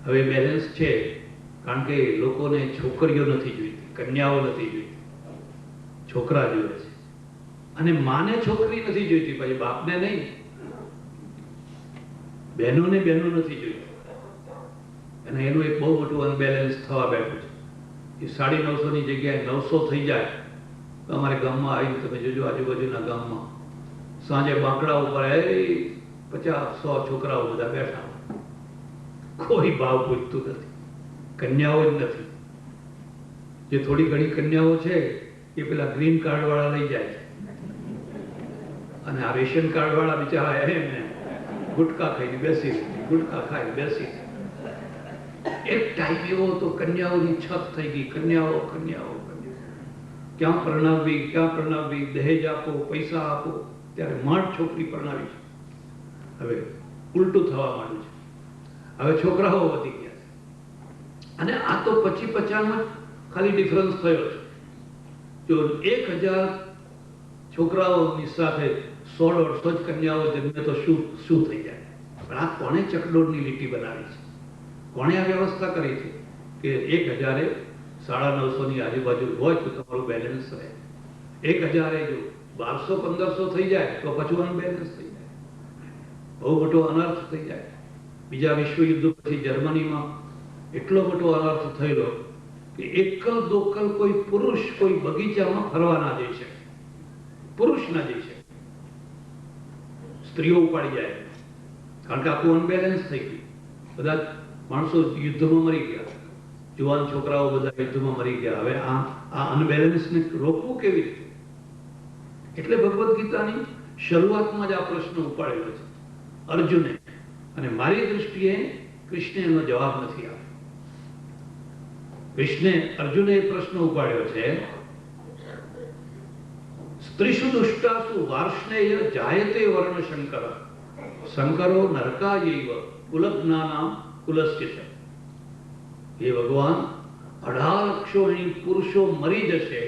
Speaker 3: હવે બેલેન્સ છે કારણ કે લોકોને છોકરીઓ નથી જોઈતી, કન્યાઓ નથી જોઈતી, છોકરા જોઈએ છે. અને માને છોકરી નથી જોઈતી, પછી બાપને નહીં. બહેનોને બહેનો નથી જોઈતી. અને એનું એક બહુ મોટું અનબેલેન્સ થવા બેઠું છે. એ 950 ની જગ્યાએ 900 થઈ જાય તો અમારે ગામમાં આવી, તમે જોજો આજુબાજુના ગામમાં સાંજે બાંકડા ઉપર 50-100 છોકરાઓ બધા બેઠા, કોઈ ભાવ પૂછતું નથી, કન્યાઓ જ નથી. જે થોડી ઘણી કન્યાઓ છે એ પેલા ગ્રીન કાર્ડ વાળા લઈ જાય છે અને આ રેશન કાર્ડ વાળા બિચારા એમને ગુટકા ખાઈને બેસી રહે, ગુટકા ખાઈને બેસી રહે. એક ટાઈમ એવો હતો કન્યાઓની છત થઈ ગઈ, કન્યાઓ કન્યાઓ કન્યાઓ. ક્યાં પરણાવવી, દહેજ આપો, પૈસા આપો, ત્યારે માંડ છોકરી પરણાવી છે. હવે ઉલટું થવા માંડ્યું છે. હવે છોકરાઓ વધી ગયા છે અને આ તો 50-50 ખાલી ડિફરન્સ થયો છે. જો 1000 છોકરાઓની સાથે 100-150 જ કન્યાઓ જન્મે તો શું થઈ જાય? પણ આ કોણે ચકડોળની લીટી બનાવી છે? કોણે આ વ્યવસ્થા કરી છે કે 1000 950 ની આજુબાજુ હોય તો તમારું બેલેન્સ રહે? 1000 જો 1200-1500 થઈ જાય તો પાછું અનબેલેન્સ થઈ જાય, બહુ મોટો અનર્થ થઈ જાય. બીજા વિશ્વયુદ્ધ પછી જર્મનીમાં એટલો મોટો અનર્થ થયેલો કે એકલ દોકલ કોઈ પુરુષ કોઈ બગીચામાં ફરવા ના જઈ શકે, પુરુષ ના જઈ શકે, સ્ત્રીઓ ઉપાડી જાય, કારણ કે આખું અનબેલેન્સ થઈ ગયું. બધા માણસો યુદ્ધમાં મરી ગયા, જુવાન છોકરાઓ બધા યુદ્ધમાં મરી ગયા. હવે આ અનબેલેન્સને રોકવું કેવી રીતે? એટલે ભગવદ્ ગીતાની શરૂઆતમાં જ આ પ્રશ્ન ઉપાડેલો છે અર્જુને, અને મારી દૃષ્ટિએ કૃષ્ણે એનો જવાબ નથી આપ્યો. અર્જુને એ પ્રશ્ન ઉપાડ્યો છે, સ્ત્રીષુ દુષ્ટાસુ વાર્ષ્ણેય જાયતે વર્ણ શંકર શંકરો નરકાયૈવ કુલજ્ઞાનામ કુલસ્ય છે. હે ભગવાન, 18 અક્ષોહિણી પુરુષો મરી જશે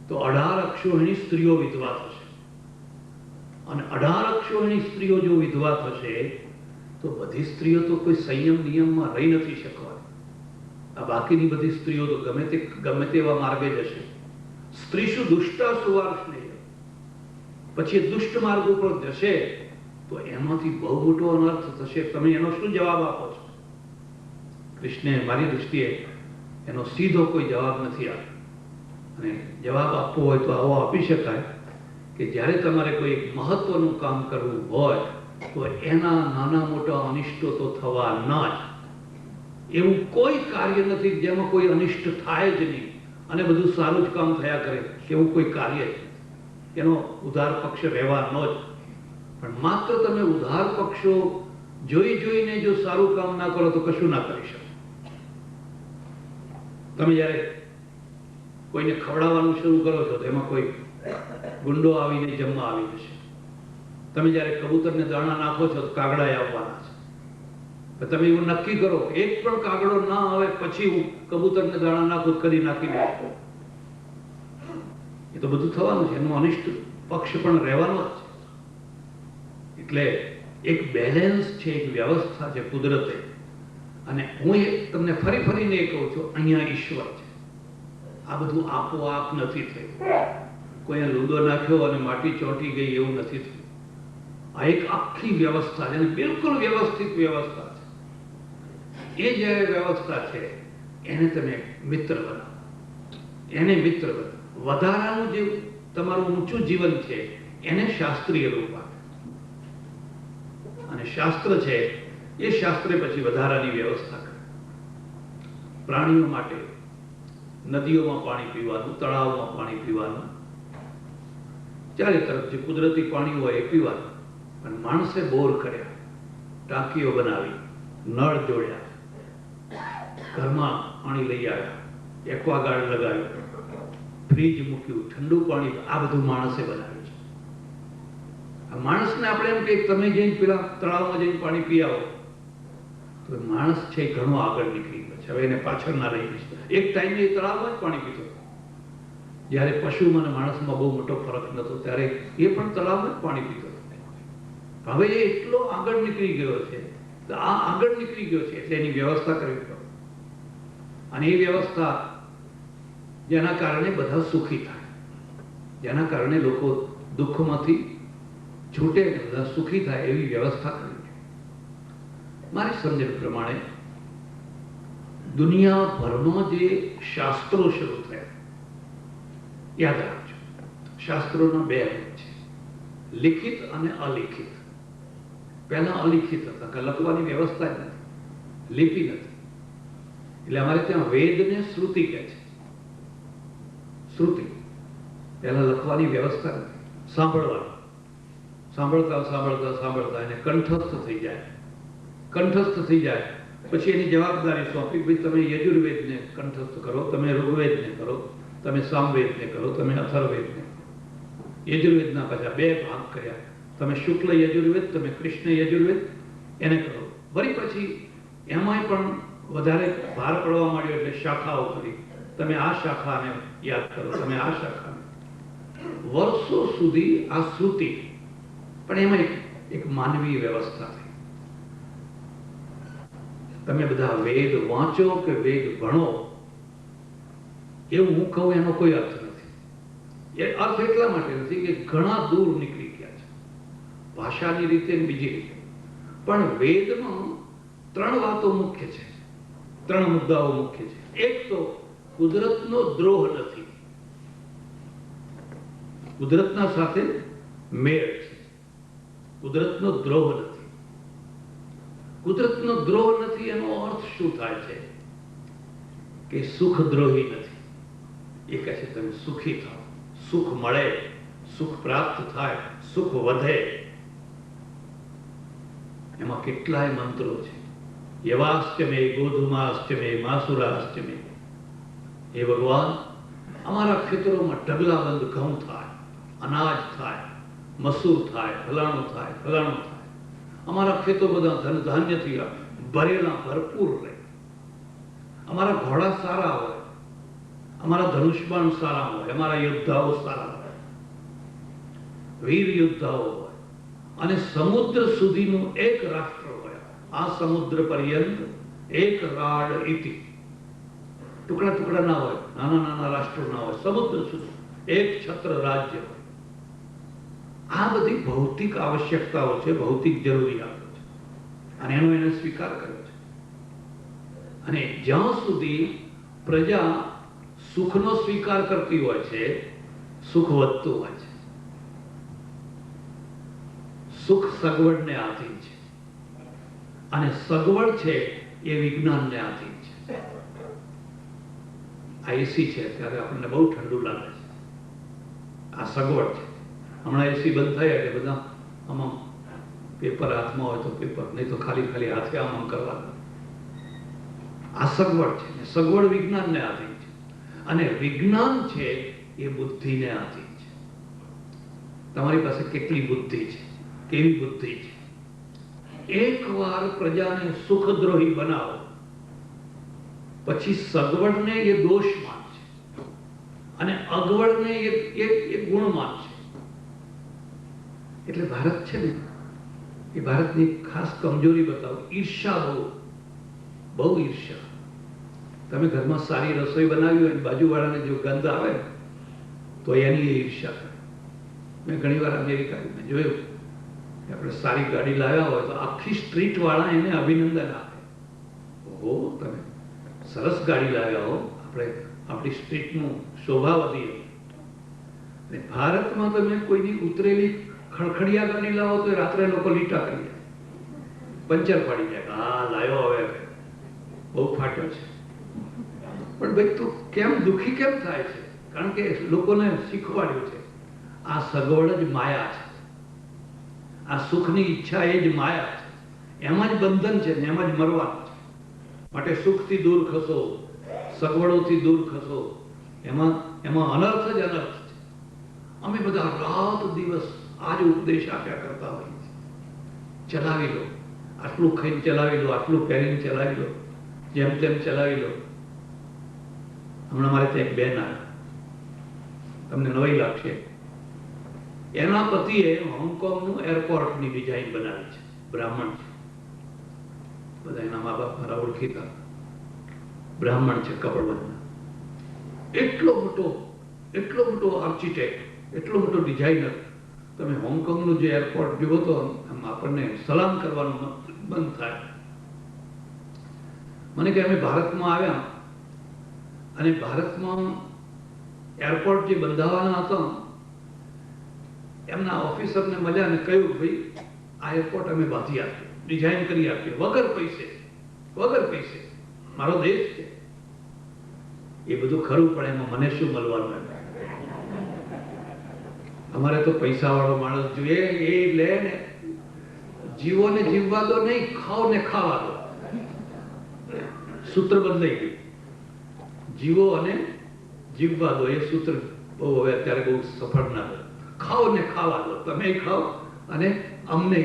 Speaker 3: તો 18 અક્ષોહિણી સ્ત્રીઓ વિધવા થશે, અને 18 અક્ષોહિણી સ્ત્રીઓ જો વિધવા થશે તો બધી સ્ત્રીઓ તો કોઈ સંયમ નિયમમાં રહી નથી શકવાની. આ બાકીની બધી સ્ત્રીઓ તો ગમે તેવા માર્ગે જશે. સ્ત્રીષુ દુષ્ટાસુ વાર્ષ્ણેય, પછી દુષ્ટ માર્ગ ઉપર જશે તો એમાંથી બહુ મોટો અનર્થ થશે. તમે એનો શું જવાબ આપો છો? કૃષ્ણે મારી દૃષ્ટિએ એનો સીધો કોઈ જવાબ નથી આપ્યો. અને જવાબ આપવો હોય તો આવો આપી શકાય કે જ્યારે તમારે કોઈ મહત્વનું કામ કરવું હોય તો એના નાના મોટા અનિષ્ટો તો થવા ન જ. એવું કોઈ કાર્ય નથી જેમાં કોઈ અનિષ્ટ થાય જ નહીં અને બધું સારું જ કામ થયા કરે, એવું કોઈ કાર્ય છે. એનો ઉધાર પક્ષ રહેવા ન જ. પણ માત્ર તમે ઉધાર પક્ષો જોઈને જો સારું કામ ના કરો તો કશું ના કરી શકો. તમે જ્યારે કોઈને ખવડાવવાનું શરૂ કરો છો તો એમાં કોઈ ગુંડો આવીને જમવા આવી જશે. તમે જ્યારે કબૂતરને દાણા નાખો છો તો કાગડા આવવાના છે. તમે એવું નક્કી કરો એક પણ કાગડો ના આવે પછી હું કબૂતરને દાણા નાખું, કદી નાખી દઈશ. એ તો બધું થવાનું છે, એનો અનિષ્ટ પક્ષ પણ રહેવાનો જ છે. એટલે એક બેલેન્સ છે, એક વ્યવસ્થા છે કુદરતે. અને હું તમને ફરી ફરીને એ કહું છું, અહીંયા ઈશ્વર છે. આ બધું આપોઆપ નથી થયું. કોઈ લૂડો નાખ્યો અને માટી ચોંટી ગઈ એવું નથી થયું. આ એક આખી વ્યવસ્થા છે, બિલકુલ વ્યવસ્થિત વ્યવસ્થા છે. એ જે વ્યવસ્થા છે એને તમે મિત્ર બનાવો, એને મિત્ર બનાવો. વધારાનું જે તમારું ઊંચું જીવન છે એને શાસ્ત્રીય રૂપ આપે. અને શાસ્ત્ર છે એ શાસ્ત્રે પછી વધારાની વ્યવસ્થા કરે. પ્રાણીઓ માટે નદીઓમાં પાણી પીવાનું, તળાવમાં પાણી પીવાનું, ચારે તરફ જે કુદરતી પાણી હોય એ પીવાનું. પણ માણસે બોર કર્યા, ટાંકીઓ બનાવી, નળ જોડ્યા, ઘરમાં પાણી લઈ આવ્યા, એક્વાગાર્ડ લગાવ્યું, ફ્રીજ મૂક્યું, ઠંડુ પાણી, આ બધું માણસે બનાવ્યું છે. આ માણસને આપણે એમ કે તમે જઈને પેલા તળાવમાં જઈને પાણી પી આવો, તો માણસ છે ઘણો આગળ નીકળી ગયો છે. હવે એને પાછળ ના રહી ગયું. એક ટાઈમે એ તળાવમાં જ પાણી પીતો હતો. જ્યારે પશુમાં અને માણસમાં બહુ મોટો ફરક નતો, ત્યારે એ પણ તળાવમાં જ પાણી પીતો હતો. હવે એ એટલો આગળ નીકળી ગયો છે, તો આ આગળ નીકળી ગયો છે એટલે એની વ્યવસ્થા કરવી પડે. અને એ વ્યવસ્થા જેના કારણે બધા સુખી થાય, જેના કારણે લોકો દુઃખમાંથી છૂટે અને બધા સુખી થાય, એવી વ્યવસ્થા કરવી જોઈએ. મારી સમજણ પ્રમાણે દુનિયાભરમાં જે શાસ્ત્રો શરૂ થયા, યાદ રાખજો, શાસ્ત્રોના બે રૂપ છે, લિખિત અને અલિખિત. પહેલા અલિખિત હતા, કે લખવાની વ્યવસ્થા જ નથી, લિપિ નથી. એટલે અમારે ત્યાં વેદને શ્રુતિ કહે છે. શ્રુતિ પહેલા લખવાની વ્યવસ્થા નથી, સાંભળવાનું. સાંભળતા સાંભળતા સાંભળતા એને કંઠસ્થ થઈ જાય. કંઠસ્થ થઈ જાય પછી એની જવાબદારી સોંપી, ભાઈ તમે યજુર્વેદને કંઠસ્થ કરો, તમે ઋગ્વેદને કરો, તમે સામવેદને કરો, તમે અથર્વવેદને. યજુર્વેદના પાછા બે ભાગ કર્યા, તમે શુક્લ યજુર્વેદ, તમે કૃષ્ણ યજુર્વેદ, એને કરો. વળી પછી એમાંય પણ વધારે ભાર પડવા માંડ્યો એટલે શાખાઓ કરી, તમે આ શાખાને યાદ કરો, તમે આ શાખાને. વર્ષો સુધી આ શ્રુતિ, પણ એમાં એક માનવીય વ્યવસ્થા થઈ. તમે બધા વેદ વાંચો કે વેદ ભણો એવું હું કહું એનો કોઈ અર્થ નથી. એ અર્થ એટલા માટે નથી કે ઘણા દૂર નીકળી ગયા છે, ભાષાની રીતે ને બીજી રીતે. પણ વેદમાં ત્રણ વાતો મુખ્ય છે, ત્રણ મુદ્દાઓ મુખ્ય છે. એક તો કુદરતનો દ્રોહ નથી, કુદરતના સાથે મેળ છે. કુદરતનો દ્રોહ નથી. કુદરતનો દ્રોહ નથી એનો અર્થ શું થાય છે? કે સુખદ્રોહી નથી. એ કહે છે તમે સુખી થાઓ, સુખ મળે, સુખ પ્રાપ્ત થાય, સુખ વધે. એમાં કેટલાય મંત્રો છે. યવાશ્ચમે ગોધુમાશ્ચમે માસુરાશ્ચમે. હે ભગવાન, અમારા ખેતરોમાં ઢગલાબંધ ઘઉં થાય, અનાજ થાય, મસૂર થાય, ફલાણું થાય, ફલાણું થાય. અમારા ખેતો બધા ધન ધાન્યથી ભરેલા ભરપૂર રહે. અમારા ઘોડા સારા હોય, અમારા ધનુષ્બાણ સારા હોય, અમારા યોદ્ધાઓ સારા હોય, વીર યોદ્ધાઓ હોય, અને સમુદ્ર સુધીનું એક રાષ્ટ્ર હોય. આ સમુદ્ર પર્યંત એક રાડ ઇતિ. ટુકડા ટુકડા ના હોય, નાના નાના રાષ્ટ્રો ના હોય, સમુદ્ર સુધી એક છત્ર રાજ્ય હોય. આ બધી ભૌતિક આવશ્યકતાઓ છે, ભૌતિક જરૂરિયાતો છે, અને એનો એને સ્વીકાર કર્યો છે. અને જ્યાં સુધી પ્રજા સુખનો સ્વીકાર કરતી હોય છે, સુખ વધતું હોય છે. સુખ સગવડને આધીન છે, અને સગવડ છે એ વિજ્ઞાનને આધીન છે. આ એસી છે, ત્યારે આપણને બહુ ઠંડુ લાગે છે, આ સગવડ છે. હમણાં એસી બંધ થયા એટલે બધા આમાં પેપર હાથમાં હોય તો પેપર, નહીં તો ખાલી ખાલી હાથે આમ કરવાનું. આ સગવડ છે, સગવડ વિજ્ઞાનને આધીન છે. અને વિજ્ઞાન છે એ બુદ્ધિને આધીન છે. તમારી પાસે કેટલી બુદ્ધિ છે, કેવી બુદ્ધિ છે. એકવાર પ્રજાને સુખદ્રોહી બનાવો પછી સગવડને એ દોષ માનશે અને અગવડને એ ગુણ માનશે. એટલે ભારત છે ને એ ભારતની ખાસ કમજોરી બતાવો. ઈર્ષા બહુ ઈર્ષા. તમે ઘરમાં સારી રસોઈ બનાવી હોય, બાજુવાળાને જો ગંધ આવે તો એની એ ઈર્ષા કરે. મેં ઘણી વાર અમેરિકામાં જોયું કે આપણે સારી ગાડી લાવ્યા હોય તો આખી સ્ટ્રીટ વાળા એને અભિનંદન આપે. ઓહો, તમે સરસ ગાડી લાવ્યા હો, આપણે આપણી સ્ટ્રીટનું શોભા વધી. અને ભારતમાં તમે કોઈની ઉતરેલી ખડખડિયા ગાડી લાવો તો રાત્રે લોકો લીટા કરી જાય, પંચર પાડી જાય. હા, લાવ્યો હવે બહુ ફાટ્યો છે. પણ ભાઈ તું કેમ દુઃખી કેમ થાય છે? કારણ કે લોકોને શીખવાડ્યું છે આ સગવડ જ માયા છે, આ સુખની ઈચ્છા એ જ માયા છે, એમાં જ બંધન છે ને એમાં જ મરવાનું છે. માટે સુખથી દૂર ખસો, સગવડોથી દૂર ખસો, એમાં અનર્થ જ અનર્થ છે. અમે બધા રાત દિવસ આ જ ઉપદેશ આપ્યા કરતા હોઈએ છીએ. ચલાવી લો, આટલું ખાઈને ચલાવી લો, આટલું પહેરીને ચલાવી લો, જેમ તેમ ચલાવી લો. હમણાં મારે ત્યાં એક બેન આવ્યા, તમને નવાઈ લાગશે. એના પતિએ હોંગકોંગનું એરપોર્ટની ડિઝાઇન બનાવી છે. બ્રાહ્મણ છે, બધા એના મા બાપ મારા ઓળખીતા બ્રાહ્મણ છે, કપડવંતના. એટલો મોટો આર્કિટેક્ટ, એટલો મોટો ડિઝાઇનર. તમે હોંગકોંગનું જે એરપોર્ટ જુઓ તો આપણને સલામ કરવાનું બંધ થાય. મને કે અમે ભારતમાં આવ્યા અને ભારતમાં એરપોર્ટ જે બંધાવાના હતા, એમના ઓફિસરને મળ્યા અને કહ્યું, ભાઈ આ એરપોર્ટ અમે બાંધી આપીએ, ડિઝાઇન કરી આપીએ, વગર પૈસે. મારો દેશ છે. એ બધું ખરું, પણ એમાં મને શું મળવાનું? અમારે તો પૈસા વાળો માણસ જોઈએ. એ લે ને, જીવો ને જીવવા દો નહીં, ખાઓ ને ખાવા દો. સૂત્ર બદલાઈ ગયું. જીવો અને જીવવા દો, એ સૂત્ર બહુ હવે અત્યારે બહુ સફળ ના બને. ખાઓ ને ખાવા દો, તમે ખાઓ અને અમને